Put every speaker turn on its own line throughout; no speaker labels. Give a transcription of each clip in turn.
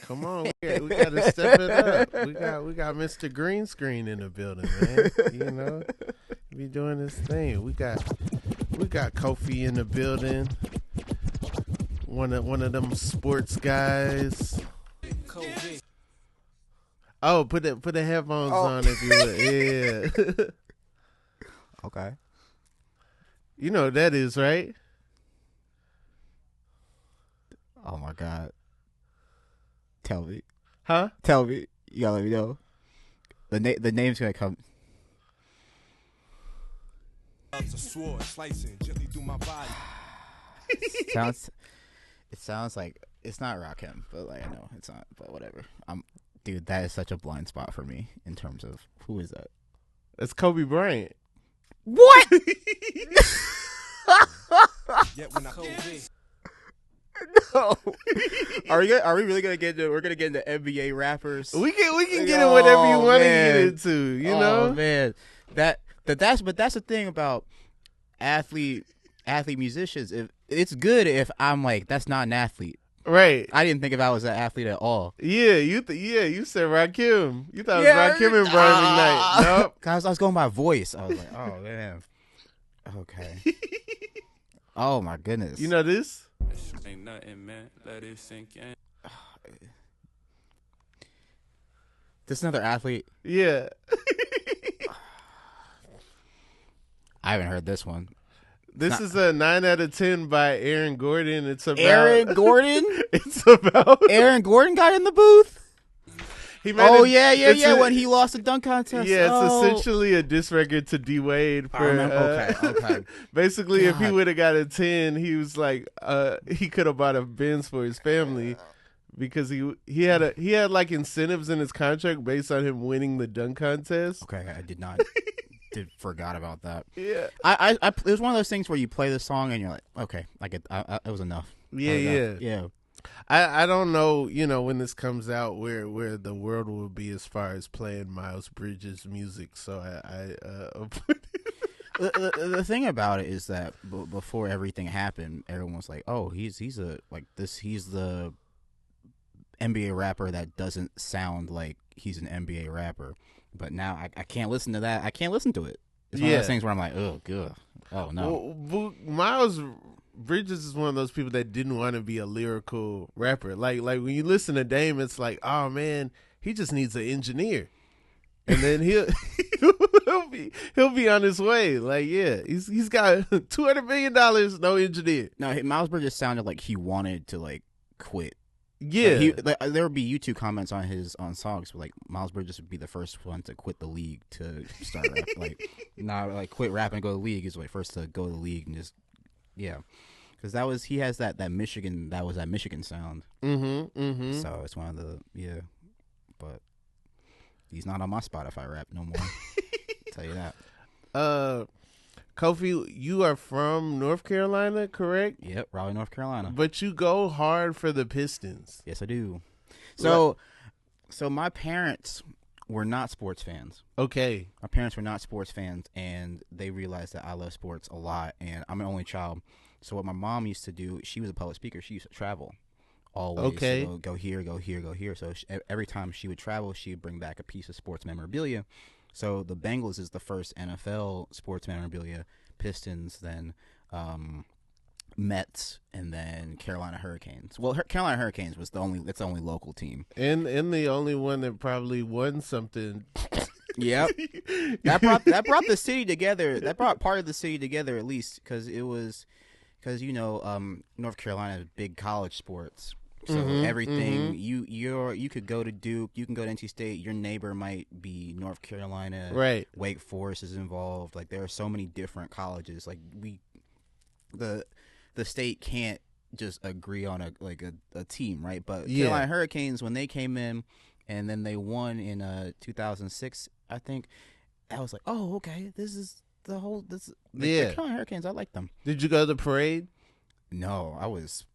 Come on, we got to step it up. We got Mr. Green Screen in the building, man. You know, be doing this thing. We got Kofie in the building. One of them sports guys. Oh, put the headphones on if you would. Yeah.
Okay.
You know what that is, right?
Oh my God. Tell me.
Huh?
Tell me. You gotta let me know. The name's gonna come. It sounds like it's not Rakim, but like I know it's not. But whatever. Dude, that is such a blind spot for me in terms of who is that?
It's Kobe Bryant.
What? No. Are we really gonna get into? We're gonna get into NBA rappers.
We can get in whatever you want to get into. You know,
man. That's the thing about athlete musicians. If it's good if I'm like that's not an athlete.
Right.
I didn't think if I was an athlete at all.
Yeah, you said Rakim. You thought it was Rakim and Brian McKnight. Nope.
I was going by voice. I was like, oh man. Okay. Oh my goodness.
You know this?
Ain't nothing, man. Let it sink in.
This another athlete.
Yeah.
I haven't heard this one.
This is a 9 out of 10 by Aaron Gordon. It's about
Aaron Gordon.
It's about
Aaron Gordon got in the booth.
He made
Yeah. When he lost the dunk contest.
Yeah, it's essentially a diss record to D Wade.
Okay.
Basically,
God.
if he would have got a 10, he was like, he could have bought a Benz for his family because he had like incentives in his contract based on him winning the dunk contest.
Okay, I did not. Forgot about that.
Yeah,
I it was one of those things where you play the song and you're like, okay, it was enough.
Yeah. I don't know, when this comes out where the world will be as far as playing Miles Bridges music. So
the thing about it is that before everything happened, everyone was like, oh, he's the NBA rapper that doesn't sound like he's an NBA rapper. But now I can't listen to that. I can't listen to it. It's one of those things where I'm like, oh, good. Oh, no.
Well, Miles Bridges is one of those people that didn't want to be a lyrical rapper. Like when you listen to Dame, it's like, oh, man, he just needs an engineer. And then he'll be on his way. Like, yeah, he's got $200 million, no engineer.
No, Miles Bridges sounded like he wanted to, like, quit.
Yeah,
there would be YouTube comments on songs, but like Miles Bridges would be the first one to quit the league to start rap. Like quit rapping and go to the league. He's like first to go to the league and just because he has that Michigan sound.
Mm-hmm.
So it's one of the but he's not on my Spotify rap no more. I'll tell you that.
Kofie, you are from North Carolina, correct?
Yep, Raleigh, North Carolina.
But you go hard for the Pistons.
Yes, I do. So my parents were not sports fans.
Okay.
My parents were not sports fans, and they realized that I love sports a lot, and I'm an only child. So what my mom used to do, she was a public speaker. She used to travel always.
Okay.
So go here, go here, go here. So every time she would travel, she would bring back a piece of sports memorabilia. So the Bengals is the first NFL sports memorabilia, Pistons, then Mets, and then Carolina Hurricanes. Well, Carolina Hurricanes was the only local team.
And the only one that probably won something.
Yep. That brought the city together. That brought part of the city together at least because North Carolina is big college sports. So everything you could go to Duke, you can go to NC State. Your neighbor might be North Carolina.
Right.
Wake Forest is involved. Like there are so many different colleges. Like the state can't just agree on a team, right? But Carolina Hurricanes, when they came in and then they won in 2006, I think I was like, oh, okay, this is the Carolina Hurricanes. I like them.
Did you go to the parade?
No, I was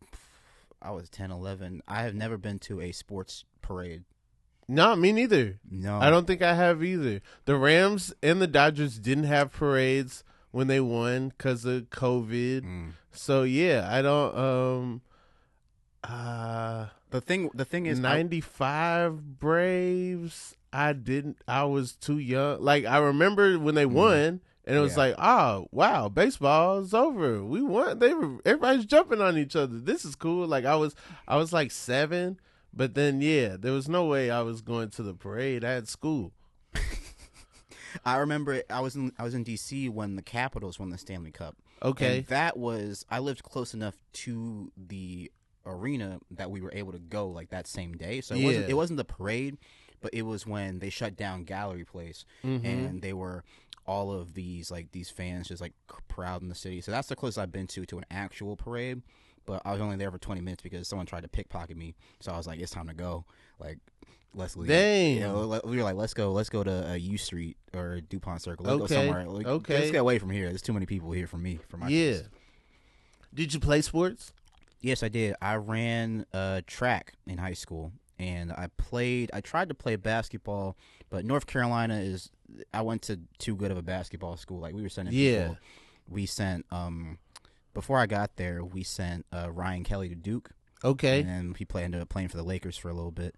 10, 11. I have never been to a sports parade.
No, me neither.
No.
I don't think I have either. The Rams and the Dodgers didn't have parades when they won because of COVID. So, yeah, I don't
The thing is,
95 Braves. I was too young. Like, I remember when they won, and it was like, oh, wow, baseball is over. We won. Everybody's jumping on each other. This is cool. Like, I was like 7, but then, there was no way I was going to the parade. I had school.
I remember I was in D.C. when the Capitals won the Stanley Cup.
Okay.
And I lived close enough to the arena that we were able to go like that same day. So it wasn't the parade, but it was when they shut down Gallery Place, and they were all of these fans just like proud in the city. So that's the closest I've been to an actual parade. But I was only there for 20 minutes because someone tried to pickpocket me. So I was like, it's time to go. Like, let's leave.
Dang.
You know, we were like, let's go to U Street or DuPont Circle. Let's go somewhere. Let's get away from here. There's too many people here for my taste.
Did you play sports?
Yes, I did. I ran track in high school, and I tried to play basketball, but North Carolina I went to too good of a basketball school. Like, we were sending people. We sent before I got there, we sent Ryan Kelly to Duke.
Okay.
And he ended up playing for the Lakers for a little bit.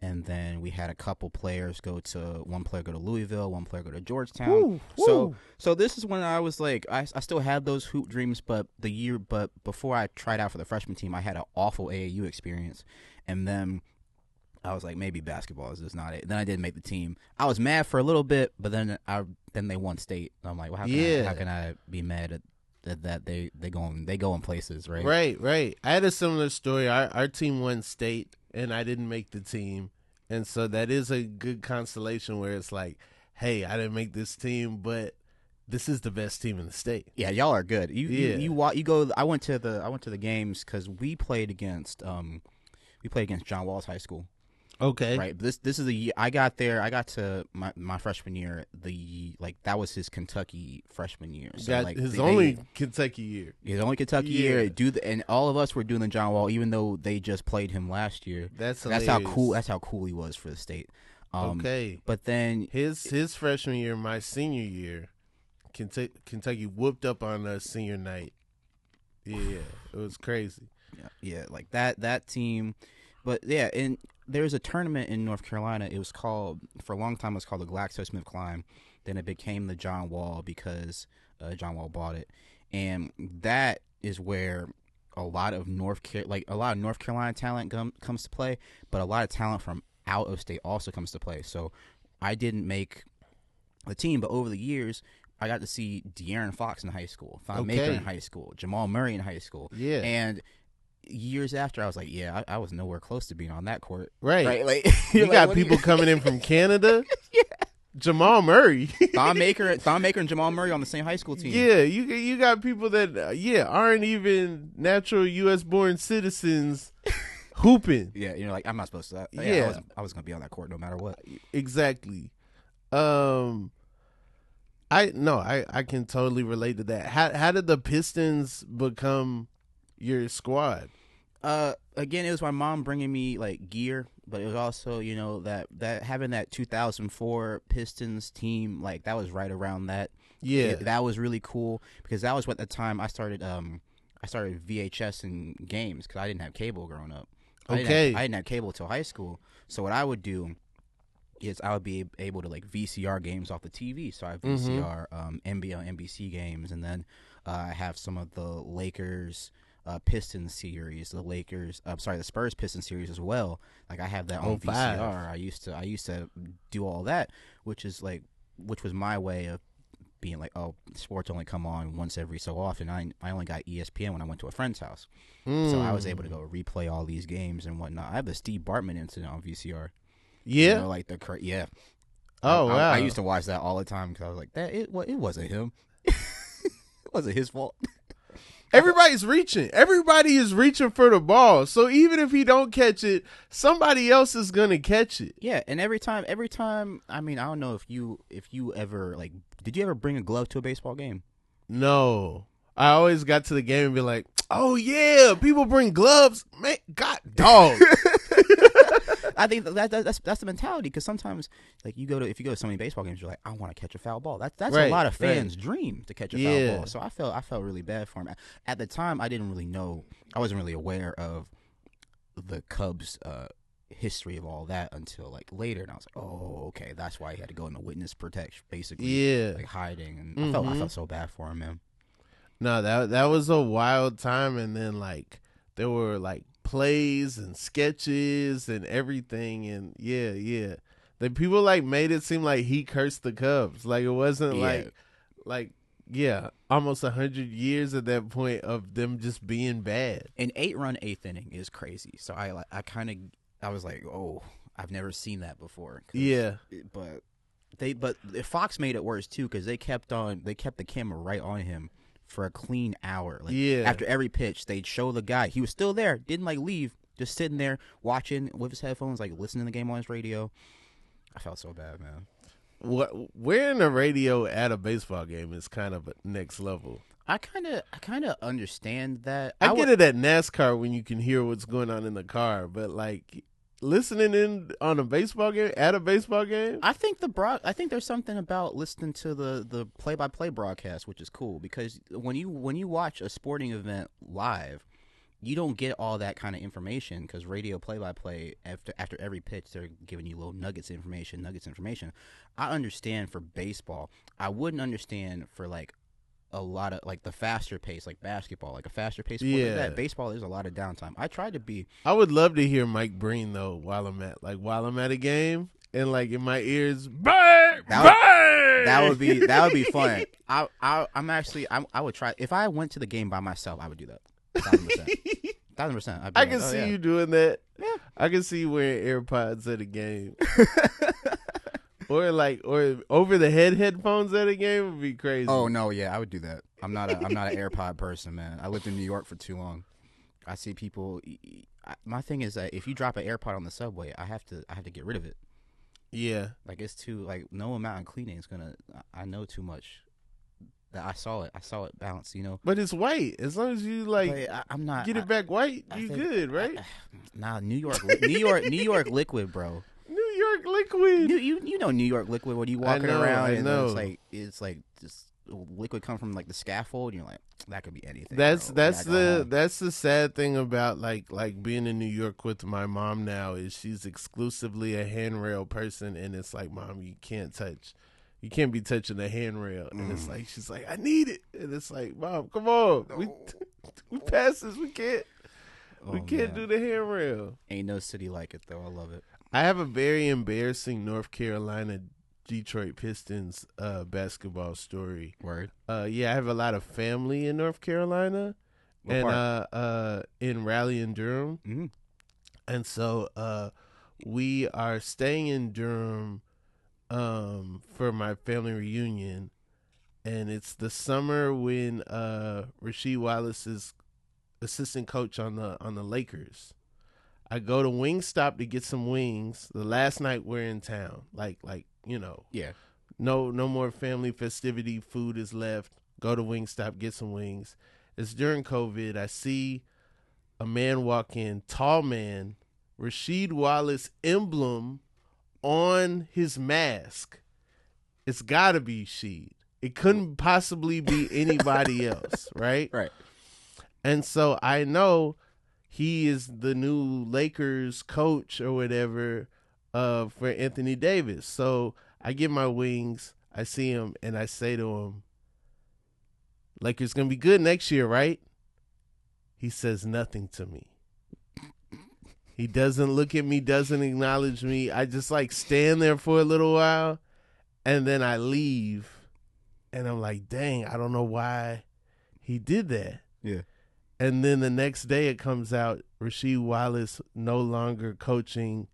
And then we had a couple players one player go to Louisville, one player go to Georgetown. So this is when I was like, I still had those hoop dreams, but before I tried out for the freshman team, I had an awful AAU experience. And then I was like, maybe basketball is just not it. Then I didn't make the team. I was mad for a little bit, but then they won state. I'm like, well, how can I be mad at that they go in places, right?
Right. I had a similar story. Our team won state, and I didn't make the team, and so that is a good consolation where it's like, hey, I didn't make this team, but this is the best team in the state.
Yeah, y'all are good. You go. I went to the games because we played against John Walls High School.
Okay.
Right. This is the year I got there. I got to my freshman year. That was his Kentucky freshman year. So
his only Kentucky year.
His only Kentucky year. And all of us were doing the John Wall, even though they just played him last year.
That's
how cool. That's how cool he was for the state.
Okay.
But then
his freshman year, my senior year, Kentucky whooped up on us senior night. Yeah, it was crazy.
Yeah, like that team. But yeah, and there's a tournament in North Carolina. It was called, for a long time, it was called the GlaxoSmithKline. Then it became the John Wall because John Wall bought it, and that is where a lot of North Carolina talent comes to play, but a lot of talent from out of state also comes to play. So I didn't make the team, but over the years, I got to see De'Aaron Fox in high school, Thon Maker in high school, Jamal Murray in high school, and years after, I was like, I was nowhere close to being on that court.
Right.
Like,
you got people coming in from Canada. Jamal Murray.
Thon Maker and Jamal Murray on the same high school team.
Yeah, you got people that aren't even natural U.S. born citizens hooping.
Yeah, you're like, I'm not supposed to. I was going to be on that court no matter what.
Exactly. I can totally relate to that. How did the Pistons become your squad?
Again, it was my mom bringing me like gear, but it was also, that having that 2004 Pistons team, like that was right around that.
Yeah,
that was really cool because that was what the time I started VHS in games because I didn't have cable growing up. I didn't have cable till high school. So what I would do is I would be able to like VCR games off the TV. So I have VCR NBA and NBC games, and then I have some of the Lakers Pistons series, the Spurs Pistons series as well. Like I have that on VCR. I used to do all that, which was my way of being like, oh, sports only come on once every so often. I only got ESPN when I went to a friend's house, so I was able to go replay all these games and whatnot. I have the Steve Bartman incident on VCR.
Yeah,
Oh wow! I used to watch that all the time because I was like, it wasn't him. It wasn't his fault.
Everybody's reaching. Everybody is reaching for the ball. So even if he don't catch it, somebody else is gonna catch it.
Yeah, and every time. I mean, I don't know if you ever did you ever bring a glove to a baseball game?
No, I always got to the game and be like, oh yeah, people bring gloves, man. God, dog.
I think that's the mentality because sometimes if you go to so many baseball games, you're like, I want to catch a foul ball. That's right, a lot of fans' dream to catch a foul ball. So I felt really bad for him. At the time, I didn't really know. I wasn't really aware of the Cubs history of all that until like later, and I was like, oh, okay, that's why he had to go into witness protection, basically.
Yeah,
like hiding, and I felt so bad for him, man.
No, that was a wild time, and then like there were like plays and sketches and everything, and yeah. The people like made it seem like he cursed the Cubs. Like it wasn't like almost 100 years at that point of them just being bad.
An 8-run 8th inning is crazy. So I was like, oh, I've never seen that before.
Yeah,
but Fox made it worse too, because they kept the camera right on him for a clean hour. Like, after every pitch, they'd show the guy. He was still there, didn't like leave, just sitting there watching with his headphones, like listening to the game on his radio. I felt so bad, man.
Wearing the radio at a baseball game is kind of next level.
I kind of understand that.
I get it at NASCAR when you can hear what's going on in the car, but like listening in on a baseball game at a baseball game,
I think there's something about listening to the play-by-play broadcast, which is cool, because when you watch a sporting event live, you don't get all that kind of information, because radio play-by-play, after every pitch, they're giving you little nuggets of information. I understand for baseball. I wouldn't understand for like a lot of like the faster pace, like basketball, like a faster pace sport like that. Baseball, there's a lot of downtime. I would
love to hear Mike Breen though while I'm at a game, and like in my ears, bang,
that would be fun. I would try. If I went to the game by myself, I would do that. 1,000%.
I can see you doing that. Yeah. I can see you wearing AirPods at a game. or over the head headphones at a game would be crazy.
Oh no, yeah, I would do that. I'm not an AirPod person, man. I lived in New York for too long. I see people. My thing is that if you drop an AirPod on the subway, I have to get rid of it.
Yeah,
like it's too no amount of cleaning is gonna. I know too much. That I saw it bounce, you know.
But it's white. As long as you
I'm not
get it back white. You good, right?
New York liquid, bro.
New York liquid.
You know New York liquid when you walking around, and it's like just liquid come from like the scaffold, and you're like, that could be anything.
That's the sad thing about like being in New York with my mom now, is she's exclusively a handrail person, and it's like, Mom, you can't be touching the handrail. And it's like, she's like, I need it. And it's like, Mom, come on. No. We pass this. We can't do the handrail.
Ain't no city like it, though. I love it.
I have a very embarrassing North Carolina Detroit Pistons basketball story.
Word.
I have a lot of family in North Carolina.
What part?
In Raleigh and Durham.
Mm-hmm.
And so we are staying in Durham for my family reunion, and it's the summer when Rasheed Wallace is assistant coach on the Lakers. I go to Wingstop to get some wings. The last night we're in town, like you know, no more family festivity. Food is left. Go to Wingstop, get some wings. It's during COVID. I see a man walk in, tall man, Rasheed Wallace emblem on his mask. It's gotta be Sheed. It couldn't possibly be anybody else, right?
Right.
And so I know he is the new Lakers coach or whatever for Anthony Davis. So I get my wings, I see him, and I say to him, Lakers gonna be good next year, right? He says nothing to me. He doesn't look at me, doesn't acknowledge me. I just stand there for a little while, and then I leave. And I'm like, dang, I don't know why he did that.
Yeah.
And then the next day it comes out, Rasheed Wallace no longer coaching,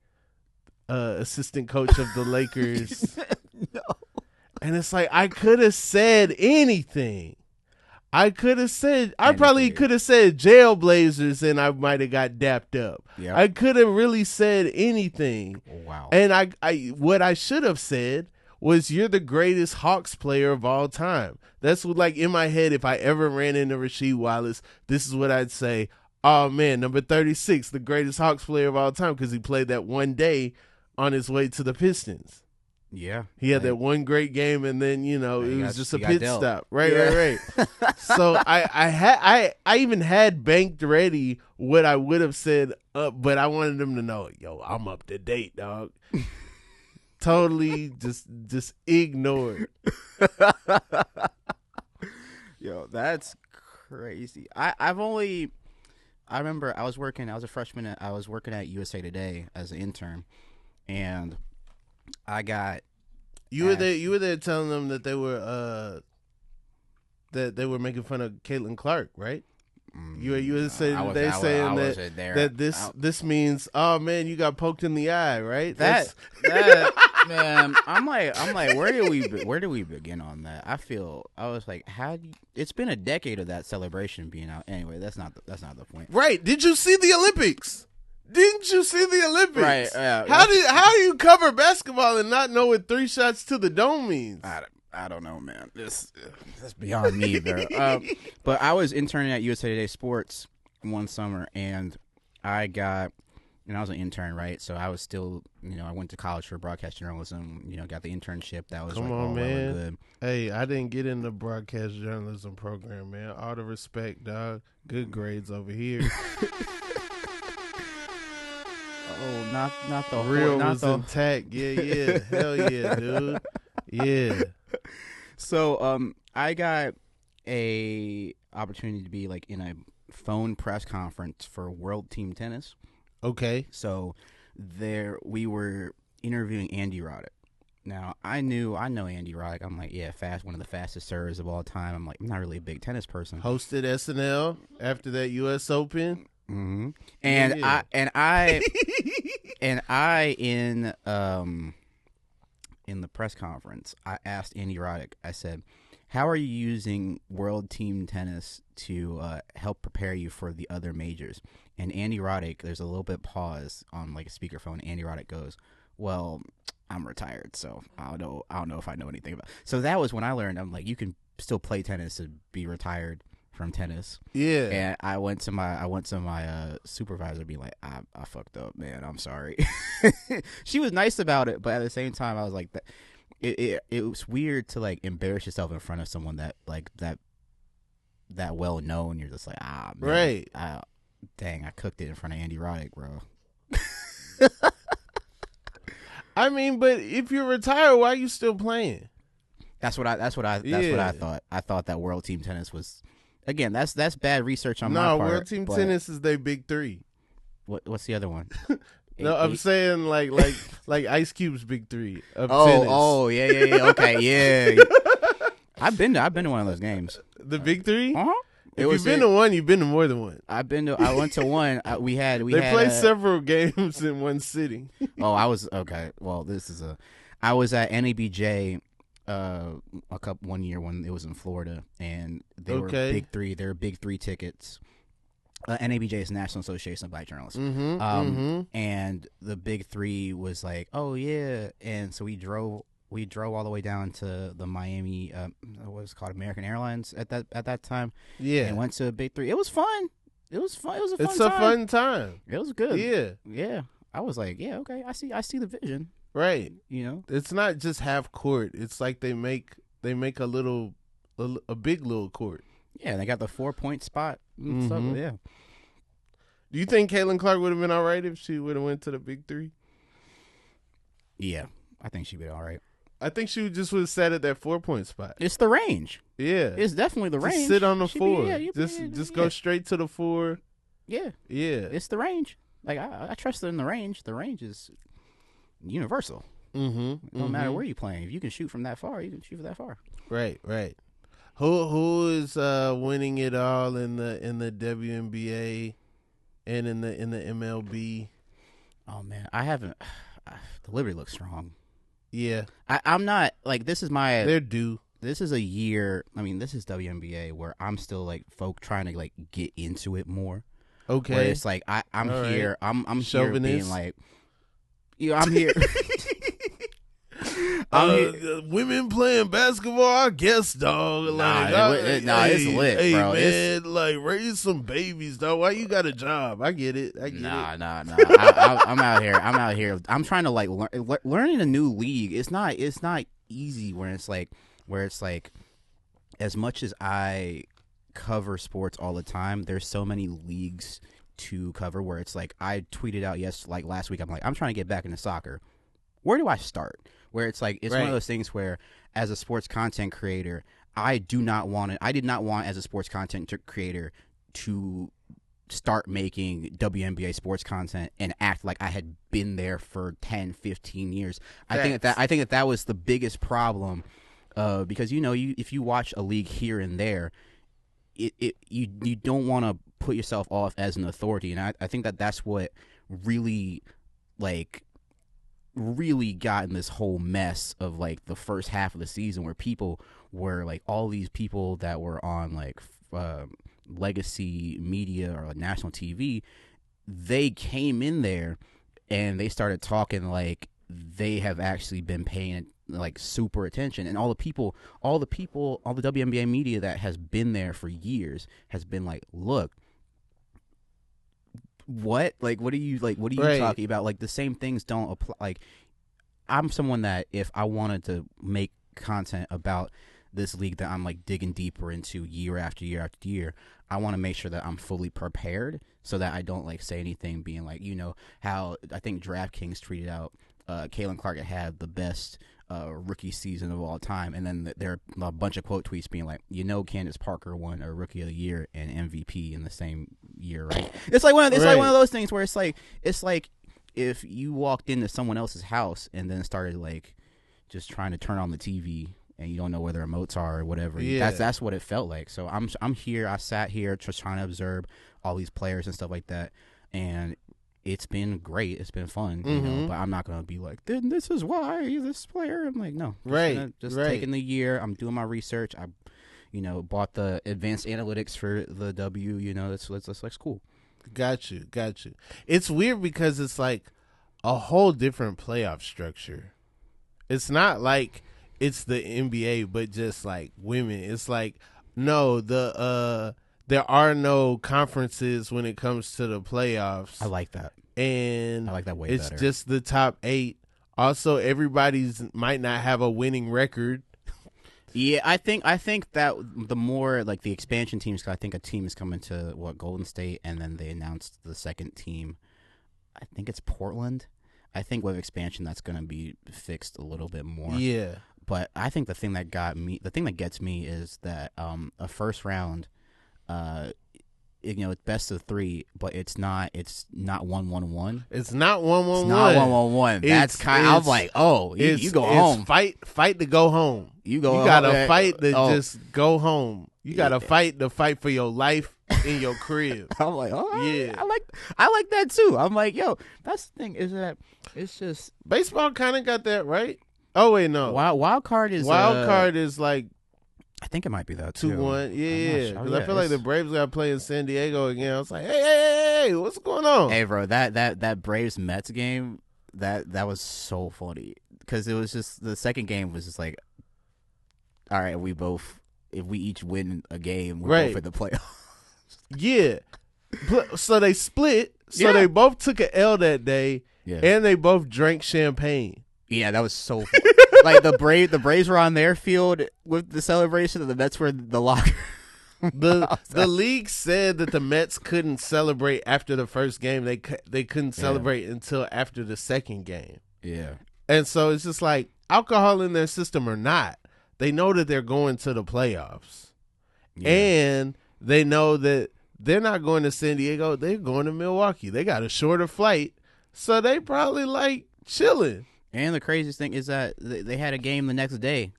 assistant coach of the Lakers.
No.
And it's like, I could have said anything. I probably could have said Jailblazers, and I might have got dapped up.
Yep.
I could have really said anything.
Wow.
And what I should have said was, you're the greatest Hawks player of all time. That's what, in my head, if I ever ran into Rasheed Wallace, this is what I'd say. Oh, man, number 36, the greatest Hawks player of all time, because he played that one day on his way to the Pistons.
Yeah,
He had that one great game, and then it was just a pit
dealt.
stop. Right. So I even had banked ready what I would have said, but I wanted them to know, yo, I'm up to date, dog. Totally just ignored.
Yo, that's crazy. I remember I was a freshman. I was working at USA Today as an intern, and I got.
You were there telling them that they were making fun of Caitlin Clark, right? You were saying that this means, oh man, you got poked in the eye, right?
That man, I'm like, where do we begin on that? I was like, it's been a decade of that celebration being out. Anyway, that's not the point.
Right? Did you see the Olympics? Didn't you see the Olympics?
Right.
How do you cover basketball and not know what 3 shots to the dome means?
I don't know, man. That's beyond me, bro. But I was interning at USA Today Sports one summer, and I was an intern, right? So I was still, I went to college for broadcast journalism. Got the internship. That was
Come
all
on,
well
man.
and good.
Hey, I didn't get in the broadcast journalism program, man. All the respect, dog. Good grades over here.
Oh, not the
real was intact. Yeah. Hell yeah, dude. Yeah.
So I got a opportunity to be like in a phone press conference for World Team Tennis.
Okay.
So we were interviewing Andy Rodic. Now I know Andy Rodic. I'm like, yeah, one of the fastest servers of all time. I'm like, I'm not really a big tennis person.
Hosted SNL after that U.S. Open.
Mm-hmm. And I in the press conference, I asked Andy Rodic, I said, how are you using World Team Tennis to help prepare you for the other majors? And Andy Rodic, there's a little bit pause on like a speakerphone. Andy Rodic goes, well, I'm retired, so I don't know if I know anything about it. So that was when I learned, I'm like, you can still play tennis and be retired from tennis.
Yeah.
And I went to my supervisor, be like, I fucked up, man. I'm sorry. She was nice about it, but at the same time, I was like, it was weird to like embarrass yourself in front of someone that well known. You're just like, man,
right.
Dang, I cooked it in front of Andy Roddick, bro.
I mean, but if you're retired, why are you still playing?
That's what I thought. I thought that World Team Tennis was. Again, that's bad research on my part.
No, World Team Tennis is their big 3.
What's the other one?
I'm saying like Ice Cube's big 3 of tennis.
Oh, yeah, okay, yeah. I've been to one of those games.
The big 3?
Uh-huh.
If you've been to one, you've been to more than one.
I went to one. They
played several games in one city.
Oh, I was okay. Well, I was at NABJ. 1 year when it was in Florida, and they were big 3. They were big 3 tickets. NABJ is National Association of Black Journalists. And the big 3 was like, oh yeah, and so we drove all the way down to the Miami, what was it called, American Airlines at that time. Yeah, and went to a big 3. It was fun. It was fun. It was a fun.
It's a fun time.
It was good.
Yeah.
I was like, yeah, okay. I see the vision.
Right.
It's
not just half court. It's like they make a big little court.
Yeah, they got the 4-point spot and stuff. Yeah.
Do you think Caitlin Clark would have been all right if she would have went to the big 3? Yeah,
I think she'd be all right.
I think she just would have sat at that 4-point spot.
It's the range.
Yeah,
it's definitely the range.
Just sit on the 4. Just go straight to the 4.
Yeah, it's the range. Like I trust her in the range. The range is universal. It don't matter where you're playing. If you can shoot from that far, you can shoot from that far.
Right. Who is winning it all in the WNBA and in the MLB?
Oh man, I haven't. The Liberty looks strong.
Yeah,
I'm not like this is my.
They're due.
This is a year. I mean, this is WNBA where I'm still like trying to like get into it more.
Okay,
where it's like I'm all here. Right. I'm here being like, I'm here.
Women playing basketball, I guess, dog.
It's lit,
hey,
bro.
Man, like raise some babies, dog. Why you got a job? I get it.
Nah. I'm out here. I'm trying to like learning a new league. It's not easy where it's like as much as I cover sports all the time, there's so many leagues to cover where it's like I tweeted out last week, I'm trying to get back into soccer. Where do I start? Where it's like one of those things where as a sports content creator, I did not want as a sports content creator to start making WNBA sports content and act like I had been there for 10, 15 years. I think that was the biggest problem because if you watch a league here and there, you don't want to put yourself off as an authority, and I think that's what really got in this whole mess of like the first half of the season where people were like all these people that were on like legacy media or like national TV, they came in there and they started talking like they have actually been paying like super attention, and all the WNBA media that has been there for years has been like, look, what are you talking about? Like the same things don't apply. Like I'm someone that if I wanted to make content about this league that I'm like digging deeper into year after year after year, I want to make sure that I'm fully prepared so that I don't like say anything being like, how I think DraftKings tweeted out Caitlin Clark had the best rookie season of all time, and then there are a bunch of quote tweets being like, Candace Parker won a Rookie of the Year and MVP in the same year, right? It's like like one of those things where it's like if you walked into someone else's house and then started like just trying to turn on the TV and you don't know where the remotes are or whatever. Yeah. That's what it felt like. So I'm here. I sat here just trying to observe all these players and stuff like that, and it's been great. It's been fun, but I'm not going to be like, then this is why this player. I'm like, no. Just taking the year. I'm doing my research. I, bought the advanced analytics for the W, that's cool.
Got you. It's weird because it's like a whole different playoff structure. It's not like it's the NBA, but just like women. It's like, no, there are no conferences when it comes to the playoffs.
I like that.
And
I like that way
it's
better.
just the top 8. Also, everybody's might not have a winning record.
Yeah, I think that the more like the expansion teams, cause I think a team is coming to Golden State, and then they announced the second team. I think it's Portland. I think with expansion that's going to be fixed a little bit more.
Yeah.
But I think the thing that gets me is that a first round, it's best of 3, but it's not 1-1-1.
It's not 1-1-1.
It's not 1-1-1. That's kind of, I'm like, you go home.
Fight to go home.
You
gotta fight to just go home. You gotta fight for your life in your crib.
I'm like, yeah. I like that too. I'm like, yo, that's the thing is that it's just
baseball kind of got that right. Oh wait, no.
Wild card is
like.
I think it might be that
2-1. Yeah. Because I feel like the Braves got to play in San Diego again. I was like, hey, what's going on?
Hey, bro, that Braves Mets game, that was so funny because it was just the second game was just like, all right, if we each win a game, we're both in the playoffs.
Yeah. So they split. So they both took an L that day, and they both drank champagne.
Yeah, that was so funny. Like the Braves were on their field with the celebration, and the Mets were in the locker.
The league said that the Mets couldn't celebrate after the first game. They couldn't celebrate until after the second game.
Yeah,
and so it's just like alcohol in their system or not, they know that they're going to the playoffs, and they know that they're not going to San Diego. They're going to Milwaukee. They got a shorter flight, so they probably like chilling.
And the craziest thing is that they had a game the next day.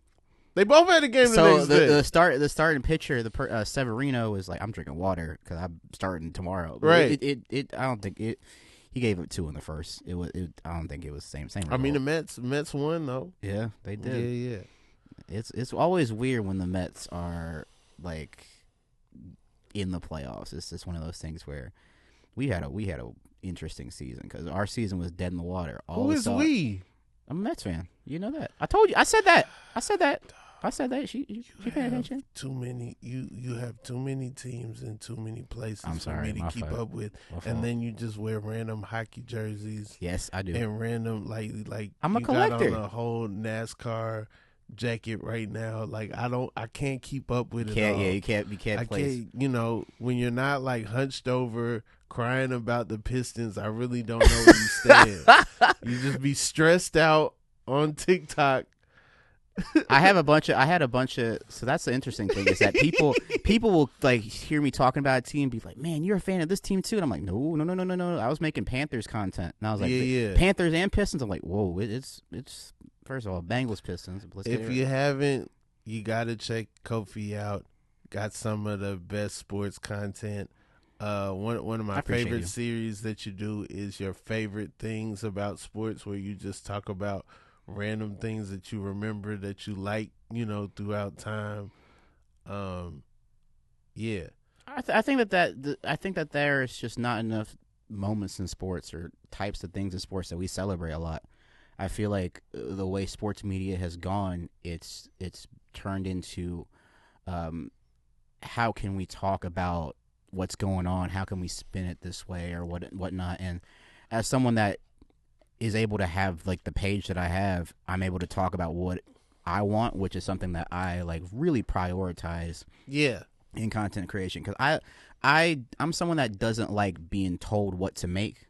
They both had a game the next day.
So the starting pitcher, Severino, was like, "I'm drinking water because I'm starting tomorrow." But
right.
I don't think it. He gave it 2 in the first. I don't think it was the same.
I mean, the Mets won though.
Yeah, they did.
Yeah.
It's always weird when the Mets are like in the playoffs. It's just one of those things where we had a interesting season because our season was dead in the water.
Who is we?
I'm a Mets fan. You know that. I told you. I said that. She paying attention.
Too many. You have too many teams in too many places
I'm sorry,
for me to keep up with, and then you just wear random hockey jerseys.
Yes, I do.
And random like
I'm a
you
collector.
got on a whole NASCAR jacket right now. Like I can't keep up with it all.
Yeah, you can't place.
You know, when you're not like hunched over crying about the Pistons, I really don't know where you stand. You just be stressed out on TikTok.
I had a bunch of. So that's the interesting thing is that people will like hear me talking about a team and be like, "Man, you're a fan of this team too," and I'm like, "No. I was making Panthers content," and I was like, Panthers and Pistons." I'm like, "Whoa, it's first of all Bengals Pistons."
If you haven't, you got to check Kofie out. Got some of the best sports content. One of my favorite series that you do is your favorite things about sports, where you just talk about random things that you remember that you like, throughout time. Yeah.
I think that there is just not enough moments in sports or types of things in sports that we celebrate a lot. I feel like the way sports media has gone, it's turned into how can we talk about what's going on? How can we spin it this way or whatnot? And as someone that is able to have like the page that I have, I'm able to talk about what I want, which is something that I like really prioritize.
Yeah.
In content creation, because I'm someone that doesn't like being told what to make.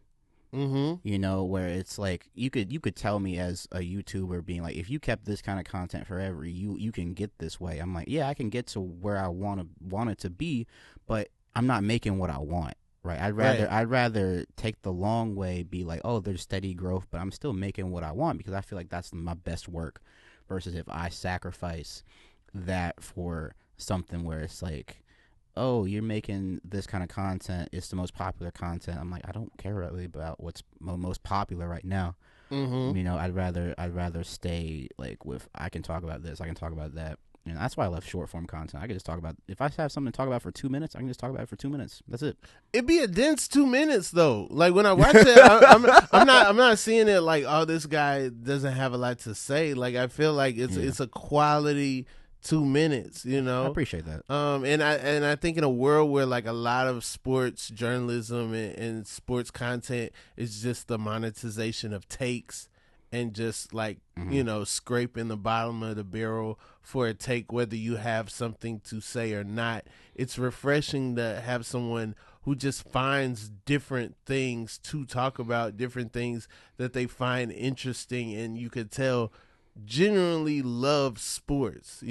Mm-hmm.
Where it's like you could tell me as a YouTuber being like, if you kept this kind of content forever, you can get this way. I'm like, yeah, I can get to where I want it to be, but I'm not making what I want. Right. I'd rather take the long way, be like, oh, there's steady growth, but I'm still making what I want because I feel like that's my best work versus if I sacrifice that for something where it's like, oh, you're making this kind of content, it's the most popular content. I'm like, I don't care really about what's most popular right now.
Mm-hmm.
I'd rather stay like with, I can talk about this, I can talk about that. And that's why I love short form content. I can just talk about, if I have something to talk about for 2 minutes, I can just talk about it for 2 minutes. That's it.
It'd be a dense 2 minutes though. Like when I watch it, I'm not seeing it like, oh, this guy doesn't have a lot to say. Like I feel like it's a quality 2 minutes,
I appreciate that.
And I think in a world where like a lot of sports journalism and sports content is just the monetization of takes and just like, scraping the bottom of the barrel for a take, whether you have something to say or not, it's refreshing to have someone who just finds different things to talk about, different things that they find interesting, and you could tell genuinely love sports,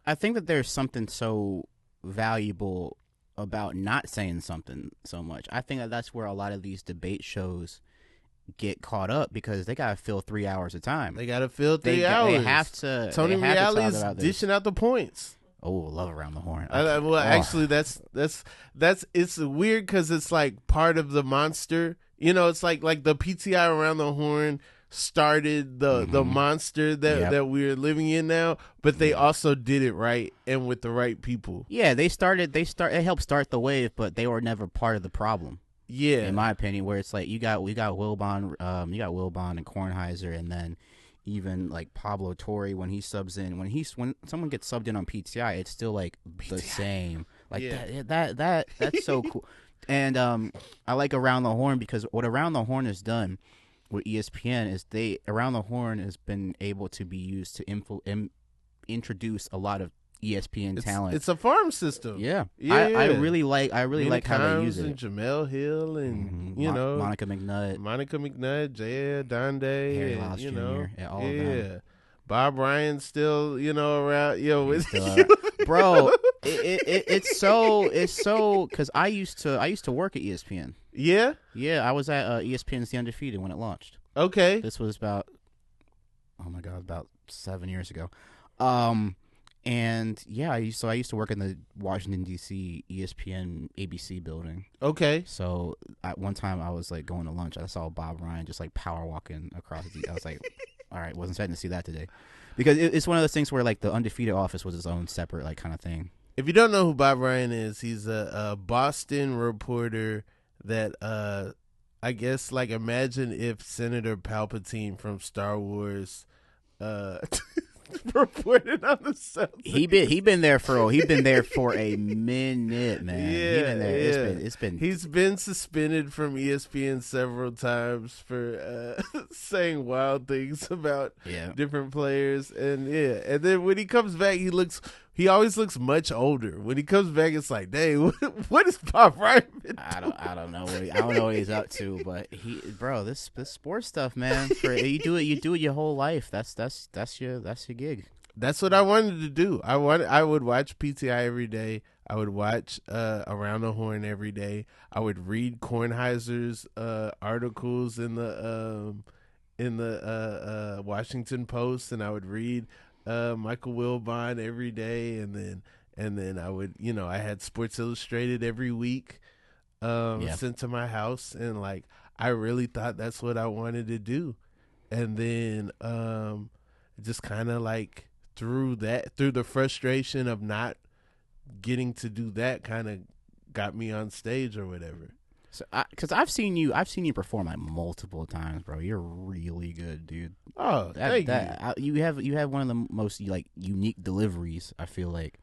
I think that there's something so valuable about not saying something so much. I think that that's where a lot of these debate shows get caught up because they gotta fill 3 hours of time.
They gotta fill 3 hours.
They have to.
Tony Reality's dishing out the points.
Oh, love Around the Horn.
Actually, that's it's weird because it's like part of the monster. It's like the PTI Around the Horn started the monster that we're living in now, but they also did it right and with the right people.
Yeah, they helped start the wave, but they were never part of the problem.
Yeah,
in my opinion, where it's like we got Wilbon, and Kornheiser, and then even like Pablo Torre when he subs in, when someone gets subbed in on PTI, it's still like the same. Like that's so cool. And I like Around the Horn because what Around the Horn has done with ESPN is Around the Horn has been able to be used to introduce a lot of ESPN talent.
It's a farm system.
Yeah. I really like how they use it.
And Jamel Hill and
Monica McNutt,
Jaya Donde,
Harry Lyles Jr. All of them.
Bob Ryan's still around.
Bro, it's so because I used to work at ESPN.
Yeah,
I was at ESPN's The Undefeated when it launched.
Okay,
this was about 7 years ago. And yeah, I used to work in the Washington D.C. ESPN ABC building.
Okay.
So at one time I was like going to lunch. I saw Bob Ryan just like power walking across I was like, all right, wasn't expecting to see that today, because it's one of those things where like the Undefeated office was its own separate like kind of thing.
If you don't know who Bob Ryan is, he's a Boston reporter that I guess like imagine if Senator Palpatine from Star Wars reported on the Celtics.
He been there for a minute, man.
Yeah,
he been there.
yeah.
It's been
He's been suspended from ESPN several times for saying wild things about different players, and then when he comes back, he always looks much older. When he comes back, it's like, dang, what is Bob Ryan?
I don't know what he's up to, but this sports stuff, man. You do it your whole life. That's your gig.
That's what I wanted to do. I would watch PTI every day. I would watch Around the Horn every day. I would read Kornheiser's articles in the Washington Post, and I would read Michael Wilbon every day, and then I would, I had Sports Illustrated every week sent to my house, and like I really thought that's what I wanted to do, and then just kind of like through the frustration of not getting to do that, kind of got me on stage or whatever.
So, because I've seen you perform like multiple times, bro. You're really good, dude.
Oh, thank you.
You have one of the most like unique deliveries. I feel like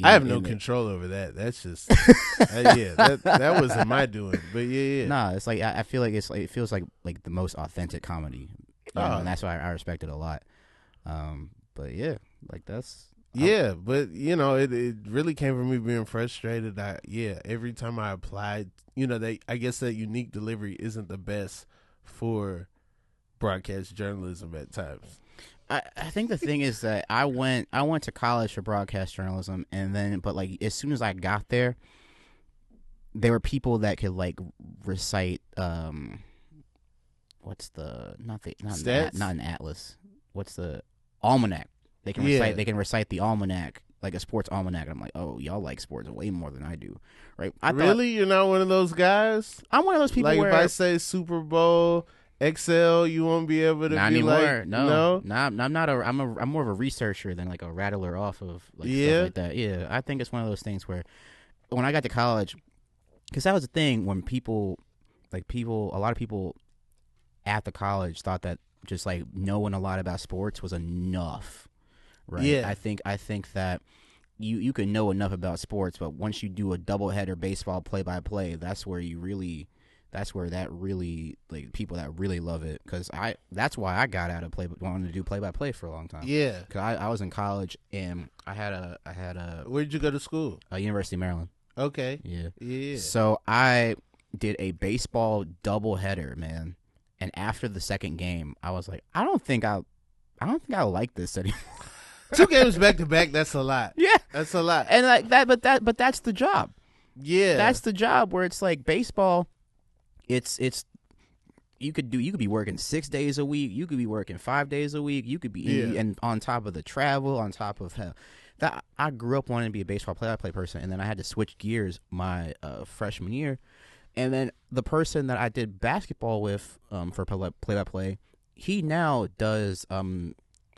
I have no control over that. That's just that wasn't my doing. But yeah.
Nah, it's like I feel like it feels like the most authentic comedy, and that's why I respect it a lot. But yeah, like that's.
Yeah, but it really came from me being frustrated. Every time I applied, I guess that unique delivery isn't the best for broadcast journalism at times.
I think the thing is that I went to college for broadcast journalism, but like as soon as I got there, there were people that could like recite what's the not an atlas, what's the almanac. They can recite. They can recite the almanac, like a sports almanac. I'm like, oh, y'all like sports way more than I do, right?
You're not one of those guys?
I'm one of those people.
Like
where
if I say Super Bowl XL, you won't be able to.
Not
be
anymore.
Like,
no. I'm not. I'm more of a researcher than like a rattler off of stuff like that. Yeah, I think it's one of those things where when I got to college, because that was the thing when a lot of people at the college thought that just like knowing a lot about sports was enough. Right.
Yeah.
I think that you can know enough about sports, but once you do a doubleheader baseball play-by-play, that's where that really like people that really love it. Because that's why I got out of wanting to do play-by-play for a long time.
Yeah.
Because I was in college and I had a.
Where did you go to school?
University of Maryland.
Okay.
Yeah.
Yeah.
So I did a baseball doubleheader, man. And after the second game, I was like, I don't think I like this anymore.
2 games back to back, that's a lot.
Yeah.
That's a lot.
And like that but that's the job.
Yeah.
That's the job where it's like baseball, it's you could be working 6 days a week, you could be working 5 days a week, you could be and on top of the travel, on top of that I grew up wanting to be a baseball play-by-play person, and then I had to switch gears my freshman year. And then the person that I did basketball with for play-by-play, he now does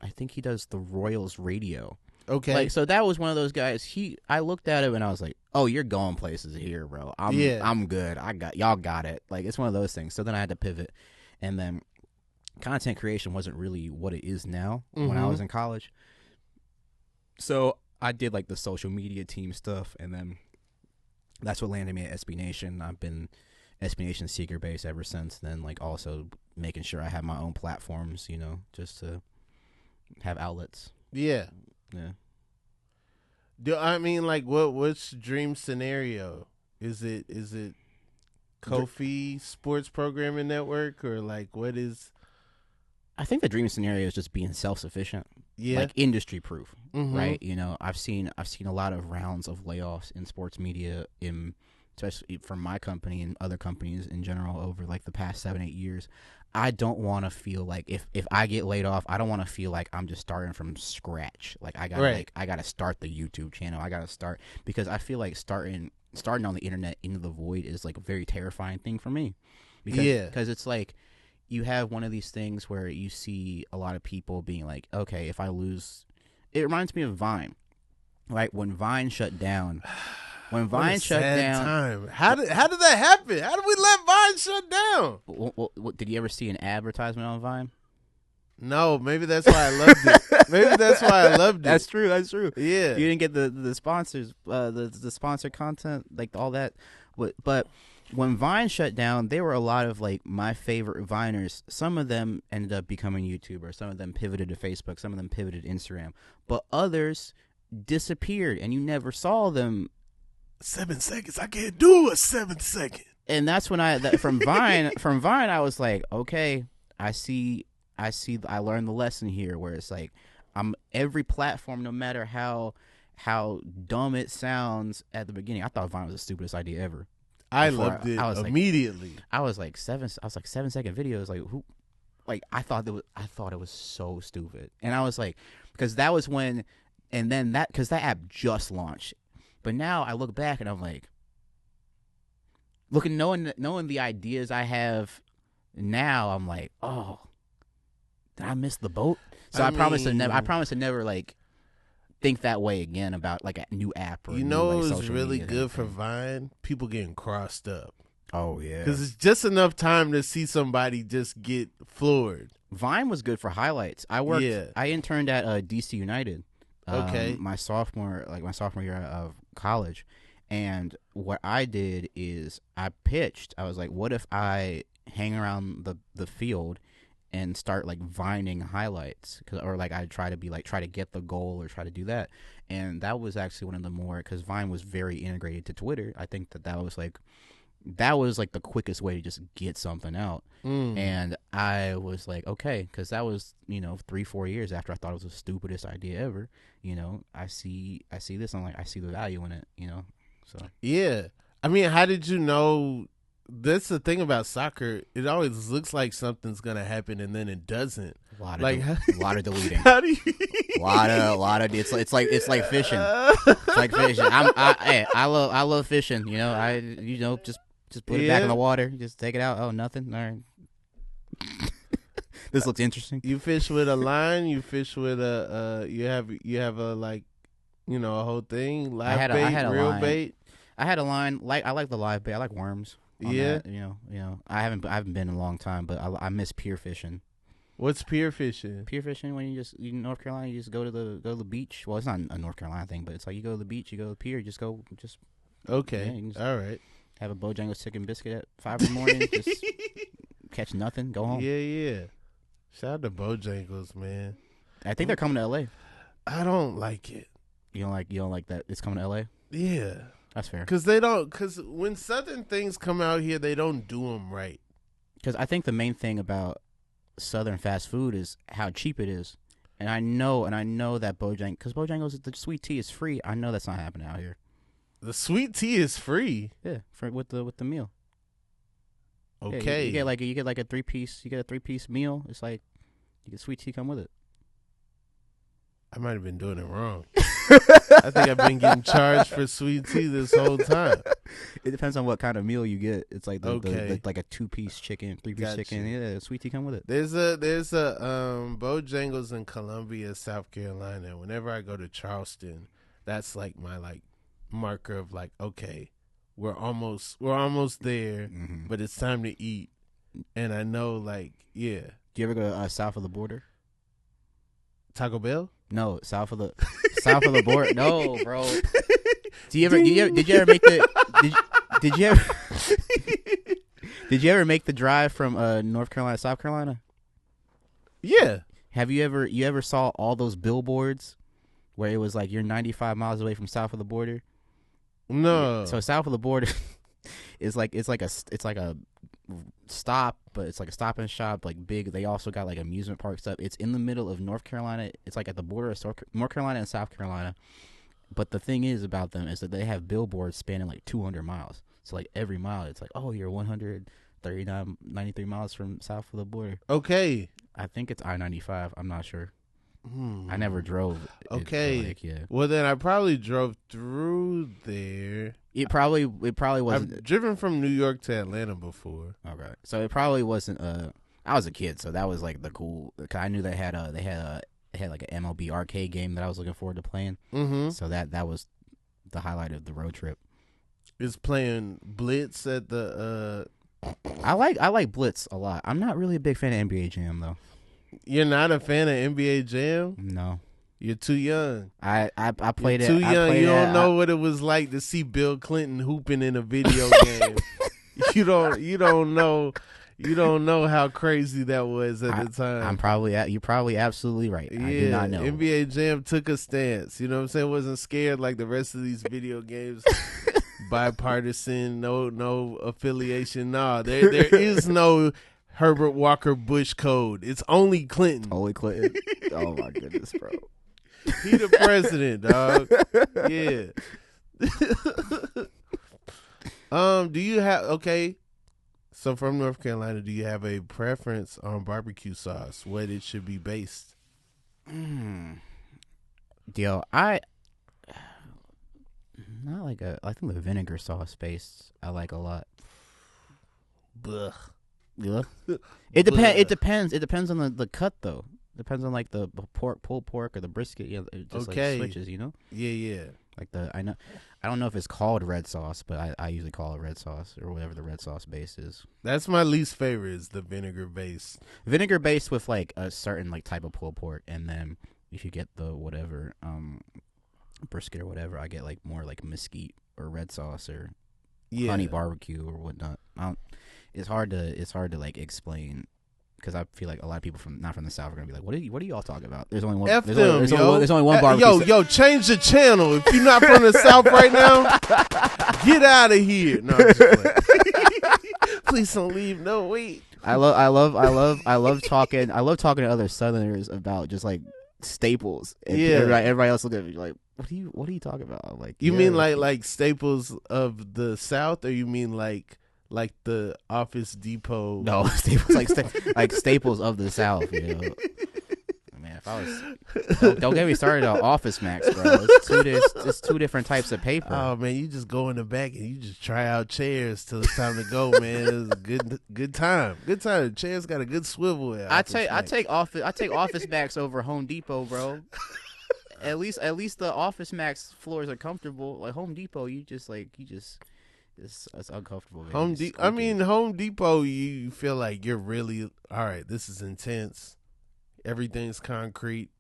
I think he does the Royals radio.
Okay.
Like, so that was one of those guys. I looked at him and I was like, "Oh, you're going places here, bro. I'm good. Y'all got it." Like, it's one of those things. So then I had to pivot, and then content creation wasn't really what it is now when I was in college. So I did like the social media team stuff, and then that's what landed me at SB Nation. I've been SB Nation Seeker base ever since then. Like, also making sure I have my own platforms, just to have outlets.
Yeah. I mean, like, what's dream scenario? Is it Kofie Sports Programming Network, or like what is?
I think the dream scenario is just being self-sufficient, like industry proof, right? I've seen a lot of rounds of layoffs in sports media, especially from my company and other companies in general over like the past 7-8 years. I don't want to feel like if I get laid off, I don't want to feel like I'm just starting from scratch. Like I got to start the YouTube channel. I got to start, because I feel like starting on the internet into the void is like a very terrifying thing for me. Because it's like you have one of these things where you see a lot of people being like, okay, if I lose, it reminds me of Vine. Right? When Vine shut down. When Vine shut down,
time. How did that happen? How did we let Vine shut down.
What, did you ever see an advertisement on Vine?
No, maybe that's why I loved it. Maybe that's why I loved it.
That's true. That's true.
Yeah,
you didn't get the sponsors, the sponsored content, like all that. But when Vine shut down, there were a lot of like my favorite Viners. Some of them ended up becoming YouTubers. Some of them pivoted to Facebook. Some of them pivoted to Instagram. But others disappeared, and you never saw them.
7 seconds. I can't do a 7 second.
And that's when from Vine, I was like, okay, I learned the lesson here, where it's like every platform, no matter how dumb it sounds at the beginning. I thought Vine was the stupidest idea ever.
I loved it immediately.
I was like 7-second videos. Like who? Like I thought it was so stupid, and I was like, because that was when, and then because that app just launched, but now I look back and I'm like, knowing the ideas I have now, I'm like, oh, did I miss the boat? So I promise to never like think that way again about like a new app. Or
it was really good for Vine? People getting crossed up.
Oh yeah,
because it's just enough time to see somebody just get floored.
Vine was good for highlights. I interned at DC United.
Okay,
my sophomore year of college, and what I did is I pitched. I was like, what if I hang around the field and start like vining highlights, or like I try to get the goal or try to do that. And that was actually one of the more, because Vine was very integrated to Twitter. I think that was like the quickest way to just get something out. And I was like, okay, because that was 3-4 years after I thought it was the stupidest idea ever. I see this. I'm like, I see the value in it. So
yeah. I mean, how did you know? That's the thing about soccer. It always looks like something's gonna happen, and then it doesn't.
A lot of deleting.
How do you?
A lot of. It's like fishing. It's like fishing. I love fishing. Just put it back in the water. Just take it out. Oh, nothing. All right. This looks interesting.
You fish with a line. You fish with a. You have a like, a whole thing. Live bait, real bait.
I had a line. I like the live bait. I like worms.
Yeah,
that, I haven't been in a long time, but I miss pier fishing.
What's pier fishing?
Pier fishing, when you North Carolina, you just go to the beach. Well, it's not a North Carolina thing, but it's like you go to the beach, you go to the pier,
okay, all right.
Have a Bojangles chicken biscuit at 5 in the morning, just catch nothing, go home.
Yeah. Shout out to Bojangles, man.
I think they're coming to LA.
I don't like it.
You don't like that it's coming to LA?
Yeah.
That's fair.
Because when Southern things come out here, they don't do them right.
Because I think the main thing about Southern fast food is how cheap it is. And I know that Bojangles, the sweet tea is free. I know that's not happening out here.
The sweet tea is free?
Yeah, with the meal.
Okay.
Yeah, you get like a 3-piece meal. It's like you get sweet tea come with it.
I might have been doing it wrong. I think I've been getting charged for sweet tea this whole time.
It depends on what kind of meal you get. It's like like a 2-piece chicken, 3-piece chicken. Yeah, sweet tea come with it.
There's a Bojangles in Columbia, South Carolina. Whenever I go to Charleston, that's like my marker of like, okay, we're almost there, but it's time to eat. And I know yeah.
Do you ever go south of the border?
Taco Bell?
No, south of the border. No, bro. Did you ever make the did you ever make the drive from North Carolina to South Carolina?
Yeah.
Have you ever saw all those billboards where it was like you're 95 miles away from south of the border?
No.
So south of the border is like it's like a stop, but it's like a stop and shop, like big. They also got like amusement park stuff. It's in the middle of North Carolina. It's like at the border of North Carolina and South Carolina. But the thing is about them is that they have billboards spanning like 200 miles. So like every mile, it's like, oh, you're 93 miles from south of the border.
Okay.
I think it's I-95. I'm not sure. I never drove.
Okay. Yeah. Well, then I probably drove through there.
It probably wasn't.
I've driven from New York to Atlanta before.
Okay. So it probably wasn't. I was a kid, so that was like the cool. Cause I knew they had like an MLB arcade game that I was looking forward to playing. Mm-hmm. So that was the highlight of the road trip.
Is playing Blitz at the
I like Blitz a lot. I'm not really a big fan of NBA Jam though.
You're not a fan of NBA Jam?
No.
You're too young.
I played
You're
it.
too young. You don't know what it was like to see Bill Clinton hooping in a video game. You don't know how crazy that was at the time.
You're probably absolutely right.
Yeah,
I do not know.
NBA Jam took a stance. You know what I'm saying? Wasn't scared like the rest of these video games. Bipartisan, no affiliation. Nah, there is no Herbert Walker Bush code. It's only Clinton.
Only Clinton. Oh my goodness, bro.
He the president, dog. Yeah. Do you have so from North Carolina, do you have a preference on barbecue sauce? What it should be based?
Yo, I think the vinegar sauce based I like a lot.
Blech.
Yeah. It depends on the cut though. Depends on like the pulled pork or the brisket. You know, it just like switches, you know?
Yeah.
Like I don't know if it's called red sauce, but I usually call it red sauce or whatever the red sauce base is.
That's my least favorite is the vinegar base.
Vinegar base with like a certain like type of pulled pork, and then if you get the whatever brisket or whatever, I get like more like mesquite or red sauce or honey barbecue or whatnot. It's hard to like explain. Because I feel like a lot of people not from the South are gonna be like, "What are you all talking about?" There's only one. There's only one barbecue.
Yo, change the channel. If you're not from the South right now, get out of here. No, I'm just playing. Please don't leave. No, wait.
I love talking to other Southerners about just like staples. And everybody else look at me like, what are you talking about? I'm like,
you mean like staples of the South, or you mean like the Office Depot?
No, staples like staples of the South. You know, man. If I was, don't get me started on Office Max, bro. It's two different types of paper.
Oh man, you just go in the back and you just try out chairs till it's time to go, man. It's a good time. Good time. The chairs got a good swivel.
I take Office Max over Home Depot, bro. At least the Office Max floors are comfortable. Like Home Depot, it's uncomfortable.
Home Depot, you feel like you're really all right. This is intense. Everything's concrete.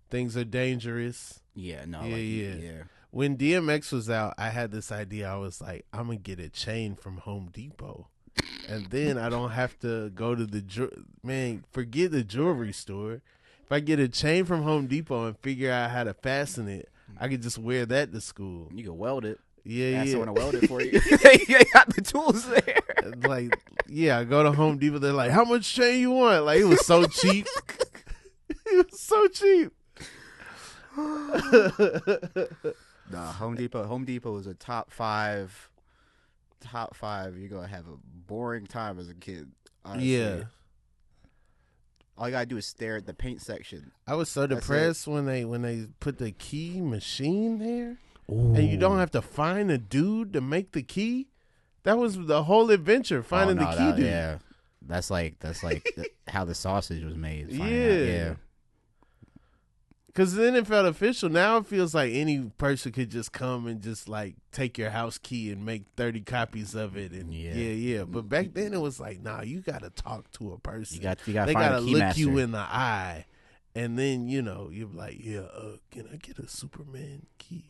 Things are dangerous.
Yeah, no.
Yeah. When DMX was out, I had this idea. I was like, I'm gonna get a chain from Home Depot, and then I don't have to go to forget the jewelry store. If I get a chain from Home Depot and figure out how to fasten it, I could just wear that to school.
You can weld it.
Yeah.
Someone to weld it for you. You got the tools there.
Like, I go to Home Depot. They're like, "How much chain you want?" Like, it was so cheap. It was so cheap.
Nah, Home Depot is a top five. You're gonna have a boring time as a kid. Honestly. Yeah. All you gotta do is stare at the paint section.
I was so depressed when they put the key machine there. Ooh. And you don't have to find a dude to make the key. That was the whole adventure, finding the key dude.
Yeah, that's like how the sausage was made.
Yeah. Because then it felt official. Now it feels like any person could just come and just like take your house key and make 30 copies of it. And yeah. But back then it was like, nah, you got to talk to a person.
You got
they
got to
look
master.
you in the eye. And then, you're like, can I get a Superman key?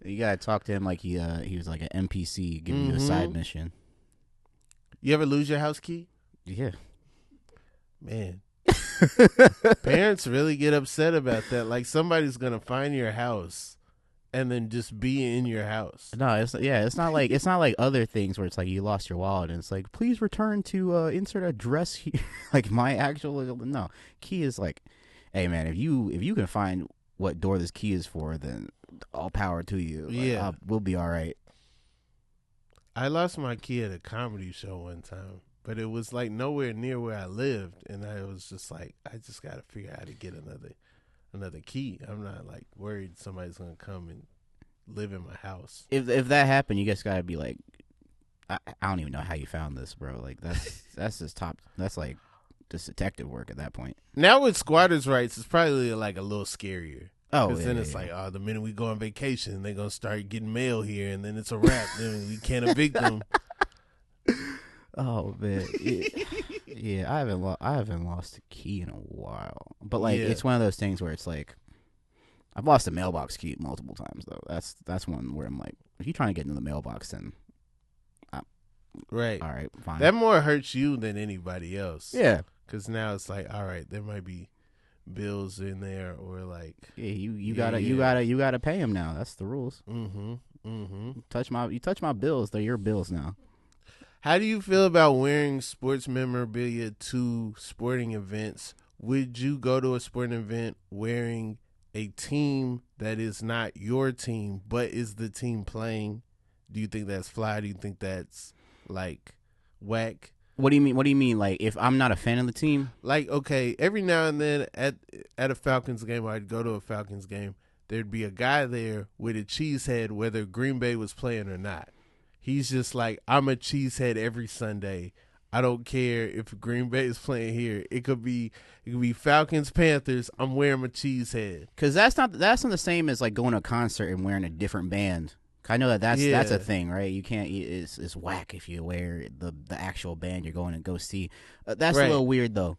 You gotta talk to him like he was like an NPC giving you a side mission.
You ever lose your house key?
Yeah.
Man. Parents really get upset about that. Like somebody's gonna find your house and then just be in your house.
No, it's not like other things where it's like you lost your wallet and it's like, please return to insert address here. Like my actual key is like, hey man, if you can find what door this key is for, then all power to you. Like, we'll be all right.
I lost my key at a comedy show one time, but it was like nowhere near where I lived, and I was just like, I just got to figure out how to get another key. I'm not like worried somebody's gonna come and live in my house.
If that happened, you just gotta be like, I don't even know how you found this, bro. Like that's just top. That's like just detective work at that point.
Now with squatters' rights, it's probably like a little scarier.
Oh,
because then it's like, the minute we go on vacation, they're gonna start getting mail here, and then it's a wrap. Then we can't evict them.
Oh man, yeah. I haven't lost a key in a while, but like it's one of those things where it's like I've lost a mailbox key multiple times though. That's one where I'm like, if you're trying to get into the mailbox, then
right,
all right, fine.
That more hurts you than anybody else.
Yeah,
because now it's like, all right, there might be bills in there, or like,
you gotta pay them now. That's the rules.
Mm-hmm.
You touch my bills, they're your bills now.
How do you feel about wearing sports memorabilia to sporting events? Would you go to a sporting event wearing a team that is not your team, but is the team playing? Do you think that's fly? Do you think that's like whack?
What do you mean? What do you mean? Like, if I'm not a fan of the team?
Like, okay, every now and then at a Falcons game, I'd go to a Falcons game. There'd be a guy there with a Cheesehead, whether Green Bay was playing or not. He's just like, I'm a Cheesehead every Sunday. I don't care if Green Bay is playing here. It could be Falcons, Panthers. I'm wearing my Cheesehead.
Because that's not the same as like going to a concert and wearing a different band. I know that's a thing, right? You can't. It's whack if you wear the actual band you're going to go see. That's right. A little weird though.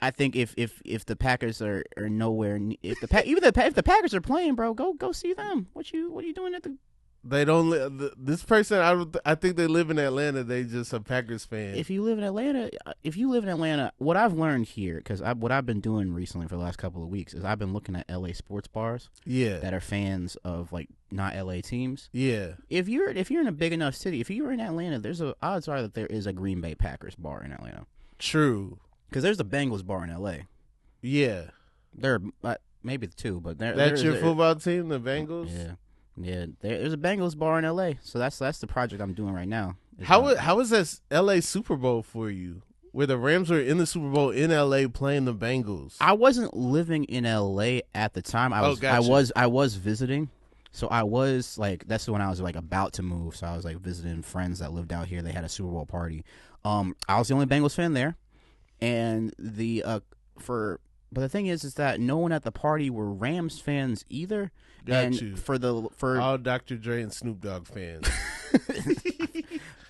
I think if the Packers are nowhere, if the Packers are playing, bro, go see them. What you doing at the?
They don't. This person, I think they live in Atlanta. They just a Packers fan.
If you live in Atlanta, what I've learned here, because what I've been doing recently for the last couple of weeks is I've been looking at LA sports bars.
Yeah.
That are fans of like not LA teams.
Yeah.
If you're in a big enough city, if you're in Atlanta, odds are that there is a Green Bay Packers bar in Atlanta.
True.
Because there's a Bengals bar in LA.
Yeah.
There are maybe two, but
that's your football team, the Bengals.
Yeah. Yeah, there's a Bengals bar in L.A., so that's the project I'm doing right now.
How was that L.A. Super Bowl for you, where the Rams were in the Super Bowl in L.A. playing the Bengals?
I wasn't living in L.A. at the time. I was visiting, so I was like, that's when I was like about to move. So I was like visiting friends that lived out here. They had a Super Bowl party. I was the only Bengals fan there, and but the thing is that no one at the party were Rams fans either.
Got you.
For
all Dr. Dre and Snoop Dogg fans.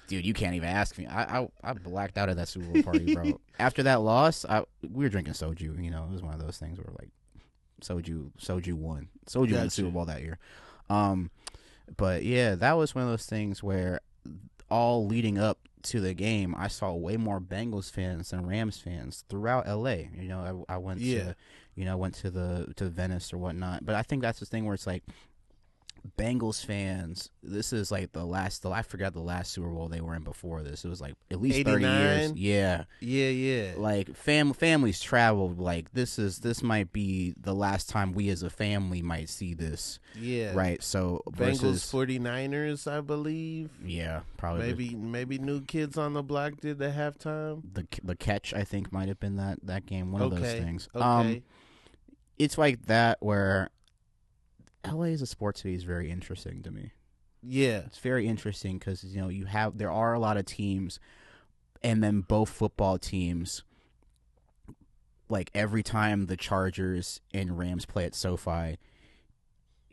Dude, you can't even ask me. I blacked out at that Super Bowl party, bro. After that loss, we were drinking soju. You know, it was one of those things where like soju won the Super Bowl that year. But yeah, that was one of those things where all leading up to the game, I saw way more Bengals fans than Rams fans throughout LA. You know, I went to Venice or whatnot. But I think that's the thing where it's like Bengals fans, this is like I forgot the last Super Bowl they were in before this. It was like at least
89?
30 years. Yeah.
Yeah.
Like families traveled. Like this might be the last time we as a family might see this.
Yeah.
Right. So
Bengals 49ers, I believe.
Yeah, probably.
Maybe New Kids on the Block did the halftime.
The catch, I think, might have been that game. One of those things.
Okay.
It's like that where LA as a sports city is very interesting to me.
Yeah.
It's very interesting because, you know, there are a lot of teams, and then both football teams, like every time the Chargers and Rams play at SoFi,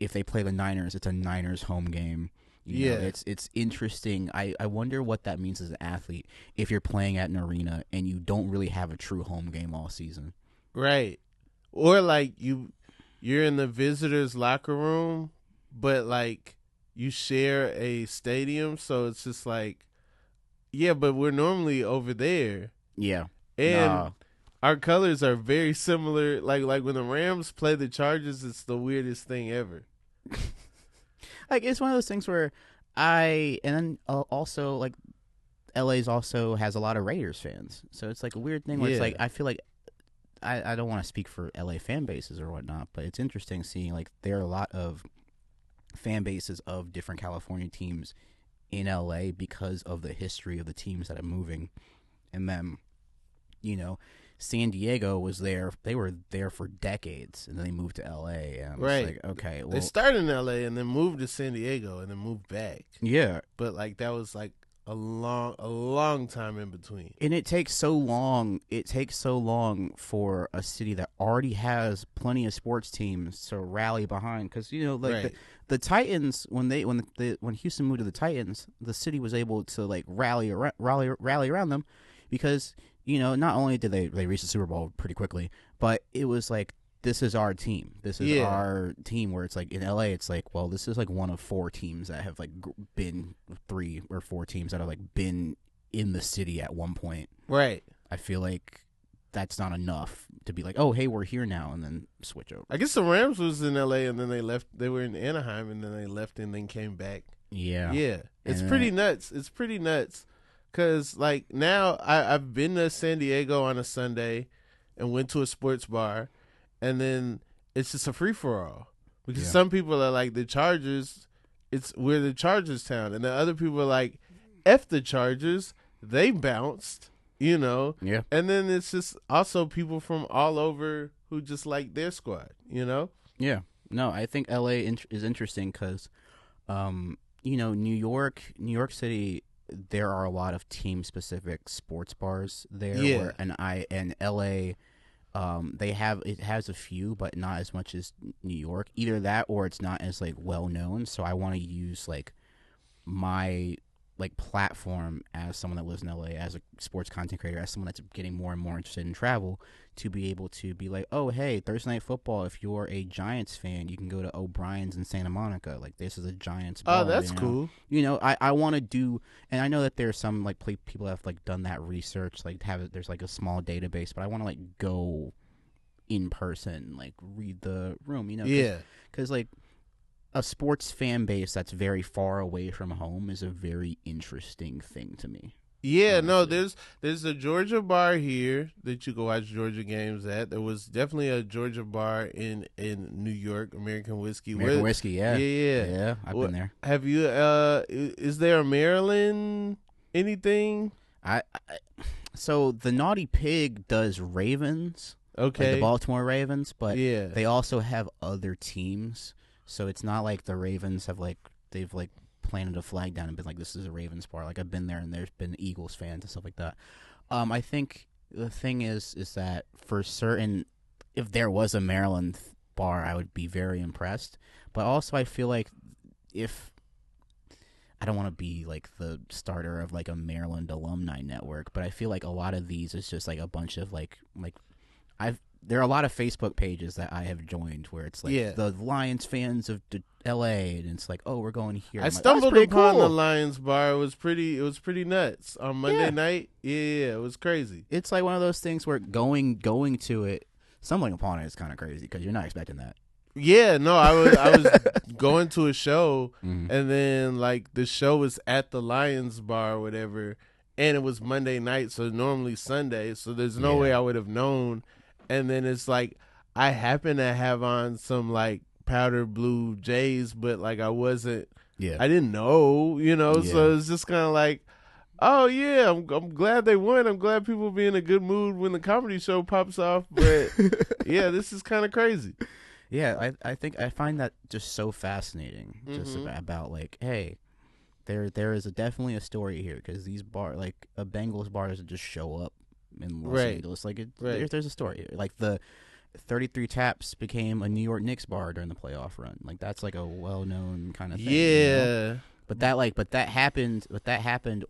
if they play the Niners, it's a Niners home game. You know, it's interesting. I wonder what that means as an athlete if you're playing at an arena and you don't really have a true home game all season.
Right. Or like you're in the visitors' locker room, but like you share a stadium, so it's just like, yeah, but we're normally over there.
Yeah.
And our colors are very similar. Like when the Rams play the Chargers, it's the weirdest thing ever.
Like, it's one of those things where also like LA's also has a lot of Raiders fans. So it's like a weird thing where it's like, I feel like, I don't want to speak for LA fan bases or whatnot, but it's interesting seeing like there are a lot of fan bases of different California teams in LA because of the history of the teams that are moving. And then, you know, San Diego was there. They were there for decades, and then they moved to LA. And I was like, okay, well,
they started in LA and then moved to San Diego and then moved back.
Yeah,
but like that was like a long time in between.
And it takes so long. It takes so long for a city that already has plenty of sports teams to rally behind. Because
Right.
the Titans, when Houston moved to the Titans, the city was able to like rally around them, because not only did they reach the Super Bowl pretty quickly, but it was like, this is our team. This is our team. Where it's like in LA, it's like, well, this is like one of 4 teams that have like been 3 or 4 teams that have like been in the city at one point.
Right.
I feel like that's not enough to be like, oh, hey, we're here now, and then switch over.
I guess the Rams was in LA and then they left. They were in Anaheim and then they left and then came back.
Yeah.
Yeah. It's pretty nuts. It's pretty nuts. Because like now I've been to San Diego on a Sunday and went to a sports bar. And then it's just a free-for-all. Because some people are like, the Chargers, we're the Chargers town. And the other people are like, F the Chargers, they bounced, Yeah. And then it's just also people from all over who just like their squad,
Yeah. No, I think LA is interesting because, New York City, there are a lot of team-specific sports bars there.
Yeah.
And LA... it has a few, but not as much as New York. Either that, or it's not as like well known. So I want to use like my like platform as someone that lives in LA, as a sports content creator, as someone that's getting more and more interested in travel, to be able to be like, oh, hey, Thursday Night Football, if you're a Giants fan, you can go to O'Brien's in Santa Monica. Like, this is a Giants bar.
Oh, that's cool.
I want to do, and I know that there's some like people that have like done that research, like there's like a small database, but I want to like go in person, like read the room, because like a sports fan base that's very far away from home is a very interesting thing to me.
Yeah, honestly. No, there's a Georgia bar here that you can watch Georgia games at. There was definitely a Georgia bar in New York, American Whiskey.
Whiskey, yeah. Yeah, I've been there.
Have you, is there a Maryland anything?
So the Naughty Pig does Ravens.
Okay.
Like the Baltimore Ravens, but they also have other teams. So it's not like the Ravens they've planted a flag down and been like, this is a Ravens bar. Like, I've been there and there's been Eagles fans and stuff like that. I think the thing is that for certain, if there was a Maryland bar, I would be very impressed. But also I feel like I don't want to be like the starter of like a Maryland alumni network, but I feel like a lot of these is just like a bunch of like there are a lot of Facebook pages that I have joined where it's like the Lions fans of L.A. and it's like, oh, we're going here.
I stumbled upon the Lions bar. It was pretty nuts on Monday night. Yeah, it was crazy.
It's like one of those things where going to it, stumbling upon it is kind of crazy because you're not expecting that.
Yeah, no, I was going to a show and then like the show was at the Lions bar or whatever, and it was Monday night, so normally Sunday, so there's no way I would have known. And then it's like I happen to have on some like powder blue J's, but like I wasn't. Yeah. I didn't know, So it's just kind of like, oh yeah, I'm glad they won. I'm glad people be in a good mood when the comedy show pops off. But yeah, this is kind of crazy.
Yeah, I think I find that just so fascinating. Just about like, hey, there is definitely a story here because these like a Bengals bar doesn't just show up in Los Angeles. Like there's a story here. Like the 33 Taps became a New York Knicks bar during the playoff run. Like that's like a well-known kind of thing.
Yeah.
But that happened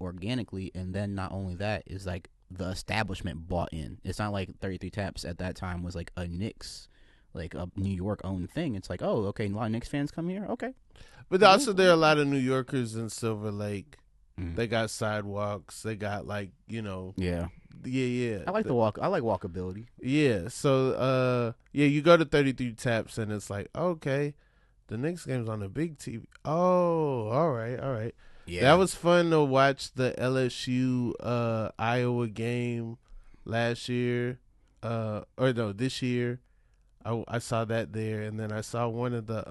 organically, and then not only that is like the establishment bought in. It's not like 33 Taps at that time was like a Knicks, like a New York owned thing. It's like, oh, okay, a lot of Knicks fans come here. Okay.
But also there are a lot of New Yorkers in Silver Lake. They got sidewalks. They got like,
Yeah.
Yeah.
I like I like walkability.
Yeah. So you go to 33 Taps and it's like, okay, the Knicks game's on the big TV. Oh, all right. Yeah. That was fun to watch the LSU Iowa game last year. This year. I saw that there, and then I saw one of the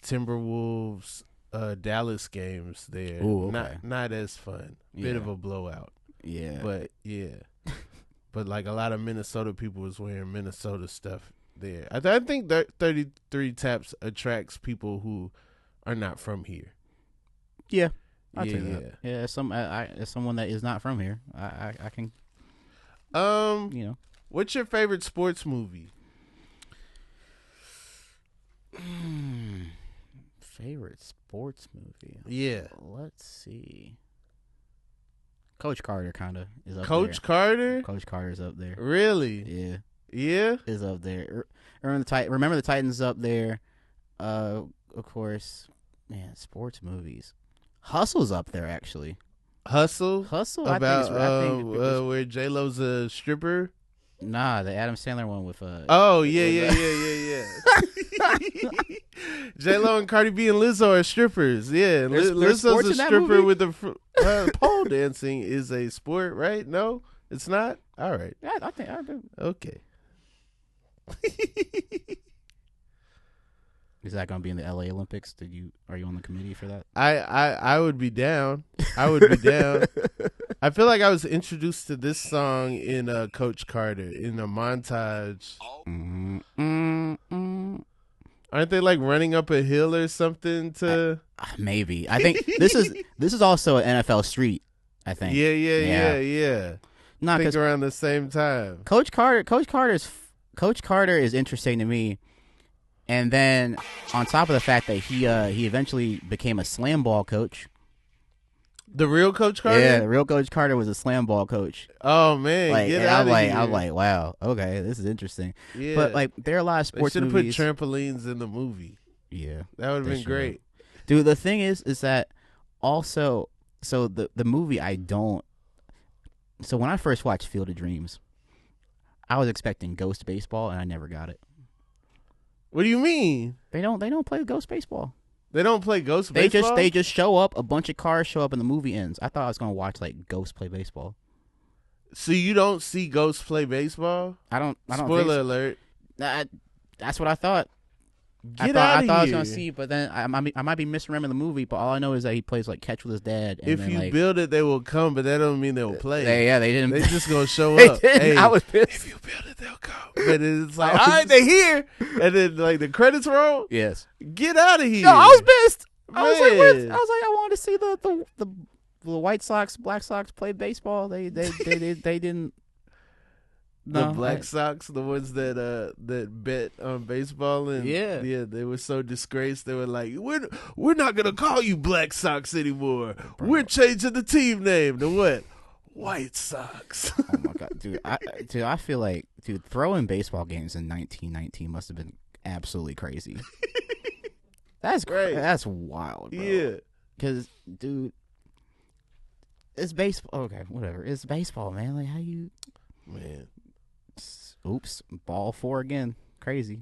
Timberwolves Dallas games there.
Ooh, okay.
Not as fun. Bit of a blowout.
Yeah.
But yeah. But like a lot of Minnesota people was wearing Minnesota stuff there. I think that 33 Taps attracts people who are not from here.
Yeah. I'll take that. Yeah, as someone that is not from here, I can.
What's your favorite sports movie?
Favorite sports movie?
Yeah.
Let's see. Coach Carter kind of is up
Coach
there.
Carter?
Coach Carter's up there.
Really?
Yeah.
Yeah?
Is up there. Remember the Titans is up there. Of course. Man, sports movies. Hustle's up there, actually.
Hustle?
About
I think where J-Lo's a stripper?
Nah, the Adam Sandler one with
Oh yeah. J-Lo and Cardi B and Lizzo are strippers. Yeah, Lizzo's a stripper with the pole dancing is a sport, right? No, it's not. All right.
Yeah, I think I do.
Okay.
Is that going to be in the LA Olympics? Are you on the committee for that?
I would be down. I would be down. I feel like I was introduced to this song in Coach Carter in a montage. Aren't they like running up a hill or something to
maybe. I think this is also an NFL street, I think.
Yeah.
Not
think around the same time.
Coach Carter is interesting to me. And then on top of the fact that he eventually became a slam ball coach.
The real Coach Carter?
Yeah, the real Coach Carter was a slam ball coach.
Oh man, get out of here.
I'm like, wow, okay, this is interesting.
Yeah.
But like there are a lot of sports movies.
They should have put trampolines in the movie.
Yeah.
That would have been great.
Dude, the thing is that also the movie so when I first watched Field of Dreams, I was expecting Ghost Baseball and I never got it.
What do you mean?
They don't play Ghost Baseball.
They don't play Ghost Baseball?
They just show up, a bunch of cars show up and the movie ends. I thought I was going to watch like Ghost play baseball.
So you don't see Ghost play baseball?
I don't
Spoiler alert.
That's what I thought.
I thought
I was going to see, but then I might be misremembering the movie, but all I know is that he plays like catch with his dad. And
if you build it, they will come, but that don't mean they will play.
They didn't.
They just going to show up. Hey,
I was pissed.
If you build it, they'll come. But it's like, all right, they here. And then like the credits roll.
Yes.
Get out of here.
No, I was pissed.
Man.
I was like, what? I wanted to see the White Sox, Black Sox play baseball. They didn't. No,
the Black Sox, the ones that bet on baseball, and they were so disgraced. They were like, "We're not gonna call you Black Sox anymore. Bro. We're changing the team name to what? White Sox."
Oh my god, dude! I feel like throwing baseball games in 1919 must have been absolutely crazy. That's great. That's wild, bro.
Yeah,
because dude, it's baseball. Okay, whatever. It's baseball, man. Like how you,
man.
Oops, ball 4 again. Crazy.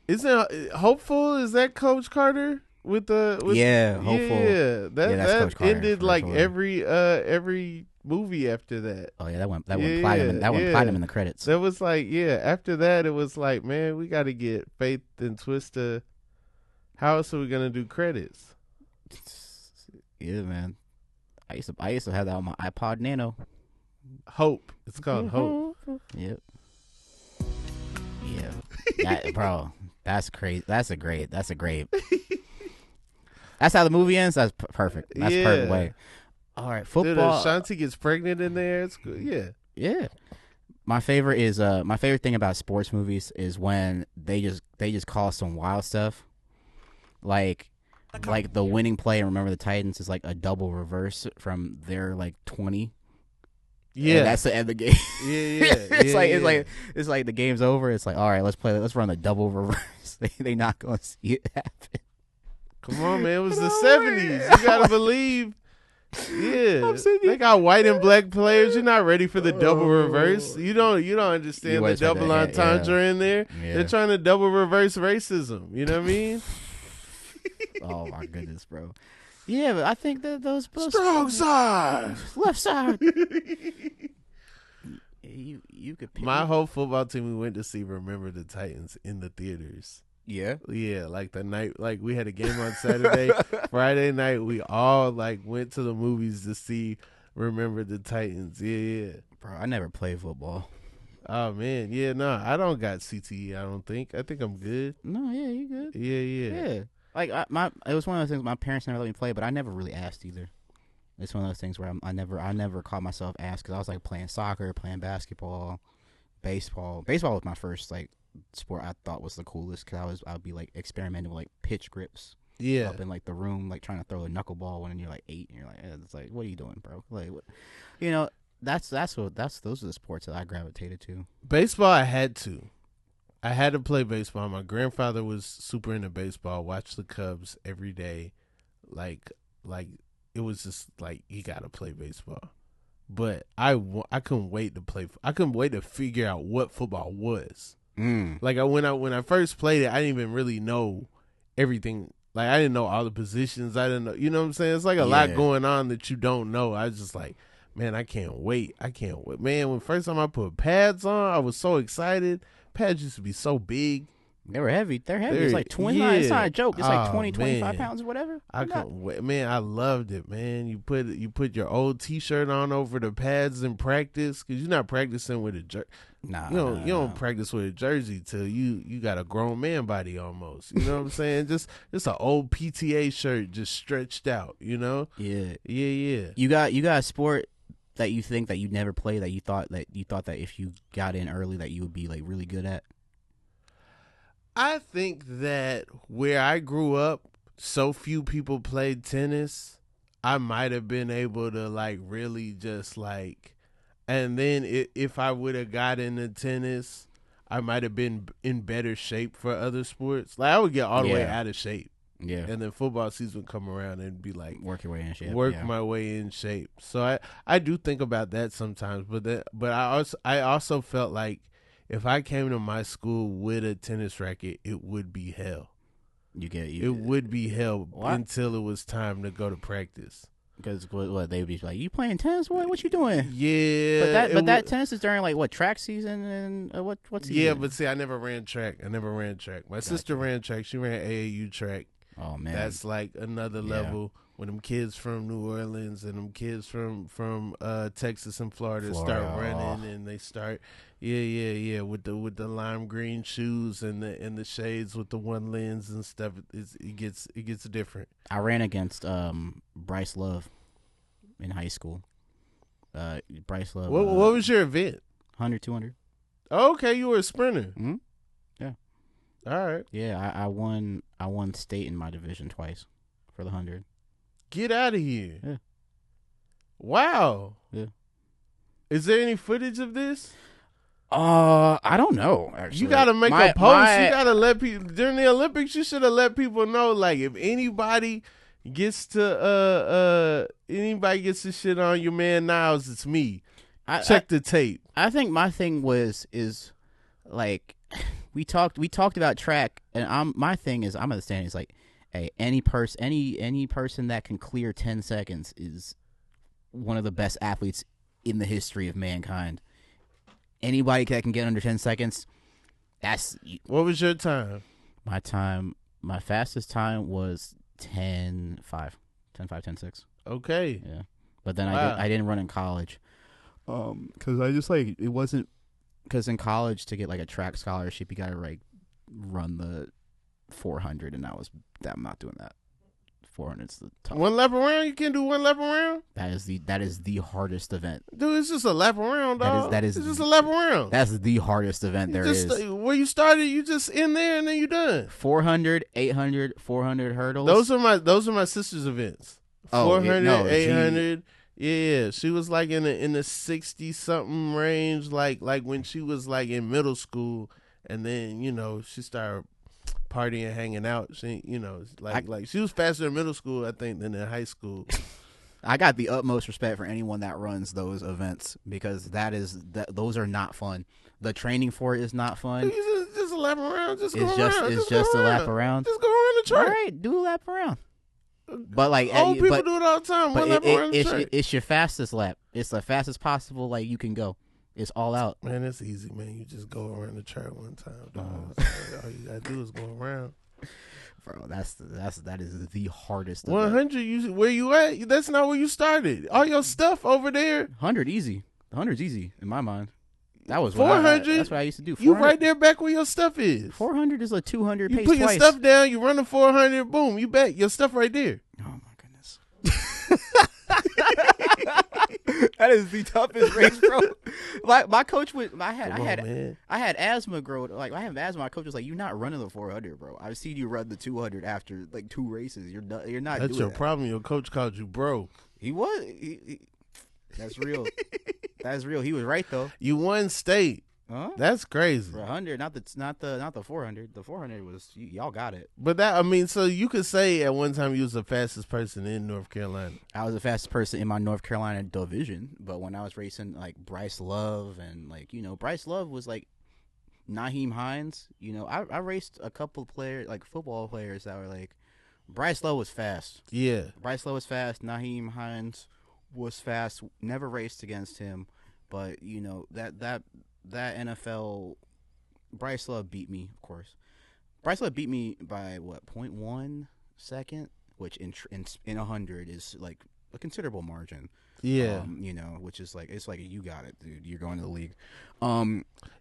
Isn't it hopeful? Is that Coach Carter with
hopeful?
Yeah, that ended like
sure.
every movie after that.
Oh yeah, that went platinum. That went platinum in the credits.
That was like after that it was like, man, we got to get Faith and Twista. How else are we gonna do credits?
Yeah, man. I used to have that on my iPod Nano.
Hope. It's called Hope.
Yep. Yeah, bro, that's crazy. That's a great. That's how the movie ends. That's perfect. That's perfect way. All right, football.
Dude, Shanti gets pregnant in there. It's good. Yeah.
My favorite thing about sports movies is when they just call some wild stuff, like the winning play. Remember the Titans is like a double reverse from their like 20. Yeah, and that's the end of the game. It's like the game's over. It's like, all right, let's run the double reverse. They not gonna see it happen.
Come on, man, it was the 70s. You gotta believe. Yeah, they got white and black players. You're not ready for the double reverse. You don't understand the double entendre in there. Yeah. They're trying to double reverse racism. You know what I mean?
Oh my goodness, bro. Yeah, but I think that those
strong side,
left side. You could pick
my whole football team. We went to see Remember the Titans in the theaters.
Yeah,
like the night, like we had a game on Saturday, Friday night. We all like went to the movies to see Remember the Titans. Yeah. Bro,
I never played football.
Oh man, yeah, no, I don't got CTE. I don't think. I think I'm good.
No, yeah, you good.
Yeah.
Like it was one of those things. My parents never let me play, but I never really asked either. It's one of those things where I never caught myself asked because I was like playing soccer, playing basketball, baseball. Baseball was my first like sport I thought was the coolest because I would be like experimenting with like pitch grips.
Yeah.
Up in like the room, like trying to throw a knuckleball when you're like 8, and you're like, it's like, what are you doing, bro? Like, what? You know, those are the sports that I gravitated to.
Baseball, I had to play baseball. My grandfather was super into baseball. Watched the Cubs every day, like it was just like he got to play baseball. But I couldn't wait to play. I couldn't wait to figure out what football was. Like when I first played it, I didn't even really know everything. Like I didn't know all the positions. I didn't know. You know what I'm saying? It's like a lot going on that you don't know. I was just like, man, I can't wait. Man, when first time I put pads on, I was so excited. Pads used to be so big.
They were heavy. They're heavy. It's like 29. Yeah. It's not a joke. It's like 25 pounds or whatever.
I couldn't wait. Man, I loved it, man. You put your old T-shirt on over the pads in practice because you're not practicing with a jersey.
Nah,
you don't practice with a jersey till you got a grown man body almost. You know what I'm saying? Just an old PTA shirt just stretched out. You know?
Yeah.
You
got a sport that you think that you never played that you thought that if you got in early that you would be like really good at?
I think that where I grew up, so few people played tennis. I might have been able to like really just like, and then if I would have got into tennis, I might have been in better shape for other sports. Like I would get all the way out of shape.
Yeah.
And then football season would come around and be like,
work your way in shape.
My way in shape. So I do think about that sometimes, but I also felt like if I came to my school with a tennis racket, it would be hell. It would be hell until it was time to go to practice.
Because what they would be like, you playing tennis? What you doing?
Yeah,
but that tennis is during like what, track season and what's season?
Yeah, but see, I never ran track. My sister ran track. She ran AAU track.
Oh man,
that's like another level. When them kids from New Orleans and them kids from Texas and Florida start running and they start with the lime green shoes and the shades with the one lens and stuff, it gets different.
I ran against Bryce Love in high school. Bryce Love.
What was your event?
100, 200.
Oh, okay, you were a sprinter.
Mm-hmm. Yeah.
All right.
Yeah, I won state in my division twice for the 100.
Get out of here.
Yeah.
Wow.
Yeah.
Is there any footage of this?
I don't know, actually.
You got to make a post. You got to let people, during the Olympics, you should have let people know, like, if anybody gets to shit on your man Niles, it's me. Check the tape.
I think my thing is like, we talked about track, and my thing is, I'm understanding is like, hey, any person that can clear 10 seconds is one of the best athletes in the history of mankind. Anybody that can get under 10 seconds, that's...
What was your time?
My fastest time was 10.5, 10.6.
Okay.
Yeah. But then I didn't run in college. Because I just like, it wasn't... Because in college, to get like a track scholarship, you got to like run the 400, and I'm not doing that. 400's the tough.
One lap around? You can't do one lap around?
That is the hardest event.
Dude, it's just a lap around, dog.
It's
just a lap around.
That's the hardest event there is.
Where you started, you just in there and then you done.
400, 800, 400 hurdles.
Those are my sister's events. 400, 800. Yeah, she was like in the 60 something range, like when she was like in middle school, and then she started partying, hanging out. She like she was faster in middle school, I think, than in high school.
I got the utmost respect for anyone that runs those events because those are not fun. The training for it is not fun.
Just a lap around.
It's just a lap around.
Just go around the track.
All right, do a lap around. But like
old people do it all the time. One lap around the track.
It's your fastest lap. It's the fastest possible like you can go. It's all out.
Man, it's easy, man. You just go around the track one time, dog. All you gotta do is go around.
Bro, that is the hardest.
100, where you at? That's not where you started. All your stuff over there.
100 easy. The 100's easy in my mind. That was
400.
That's what I used to do.
You right there back where your stuff is.
400 is a 200 pace
You put
twice.
your stuff down. You run the 400. Boom. You back. Your stuff right there.
Oh my goodness. That is the toughest race, bro. Like my coach would. I had asthma, bro. Like I have asthma. My coach was like, "You're not running the 400, bro. I've seen you run the 200 after like 2 races. You're not. You're not.
That's
doing
your
that."
problem. Your coach called you bro.
He was. That's real. That's real. He was right though.
You won state.
Huh?
That's crazy.
For 100, not the 400. The 400 was y'all got it.
But that, I mean, so you could say at one time you was the fastest person in North Carolina.
I was the fastest person in my North Carolina division, but when I was racing like Bryce Love and like Bryce Love was like Naheem Hines. I raced a couple players like football players that were like Bryce Love was fast.
Yeah,
Bryce Love was fast. Naheem Hines was fast. Never raced against him, but that NFL, Bryce Love beat me, of course. Bryce Love beat me by what, 0.1 second, which in 100 is like a considerable margin.
Yeah.
Which is like, it's like, you got it, dude. You're going to the league.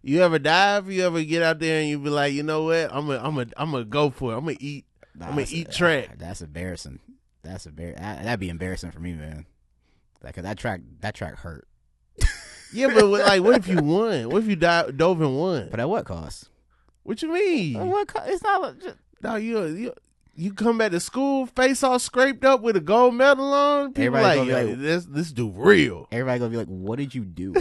You ever dive? You ever get out there and you be like, you know what? I'm gonna go for it. I'm gonna eat. I'm gonna eat track.
That's embarrassing. That'd be embarrassing for me, man. That track hurt.
Yeah, but what if you won? What if you dove and won?
But at what cost?
What you mean?
It's not just...
No, you come back to school, face all scraped up with a gold medal on. People
everybody
this dude real.
Everybody gonna be like, what did you do?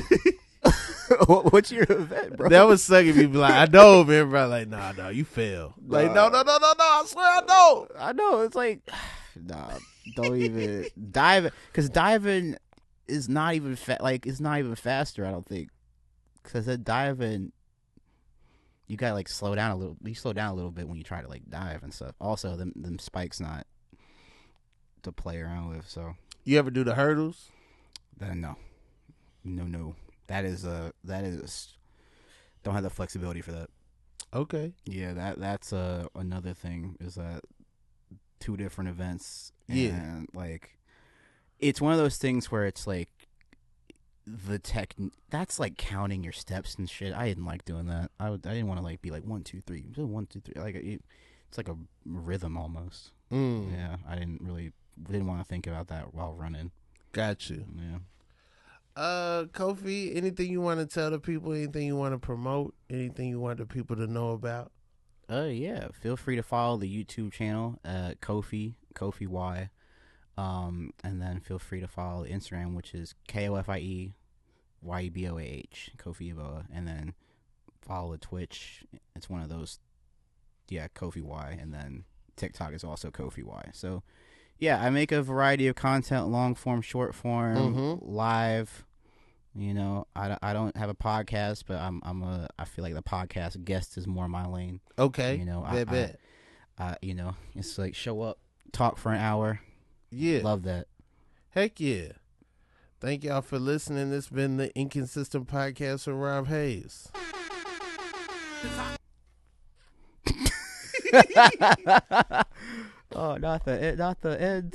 What's your event, bro?
That was sucking. People like, I dove. Everybody like, nah, you failed. Like, no, I swear I know.
I know. It's like, nah, don't even dive, because diving is not even it's not even faster, I don't think, because at diving you gotta like slow down a little. You slow down a little bit when you try to like dive and stuff. Also, them spikes not to play around with. So
you ever do the hurdles?
No. That is don't have the flexibility for that.
Okay.
Yeah, that's another thing, is that 2 different events.
Yeah.
And like, it's one of those things where it's like the that's like counting your steps and shit. I didn't like doing that. I didn't want to like be like 1 2 3 1 2 3. Like it's like a rhythm almost. Yeah, I didn't want to think about that while running.
Got you.
Yeah.
Kofie, anything you want to tell the people? Anything you want to promote? Anything you want the people to know about?
Yeah. Feel free to follow the YouTube channel, Kofie Y. And then feel free to follow the Instagram, which is KOFIE YEBOAH, Kofie Yeboah. And then follow the Twitch. It's one of those, Kofie Y. And then TikTok is also Kofie Y. So, yeah, I make a variety of content, long form, short form, live. I don't have a podcast, but I feel like the podcast guest is more my lane.
Okay.
It's like show up, talk for an hour.
Yeah.
Love that. Heck
yeah. Thank y'all for listening. This has been the Inconsistent Podcast with Rob Haze.
Oh, not the end. Not the end.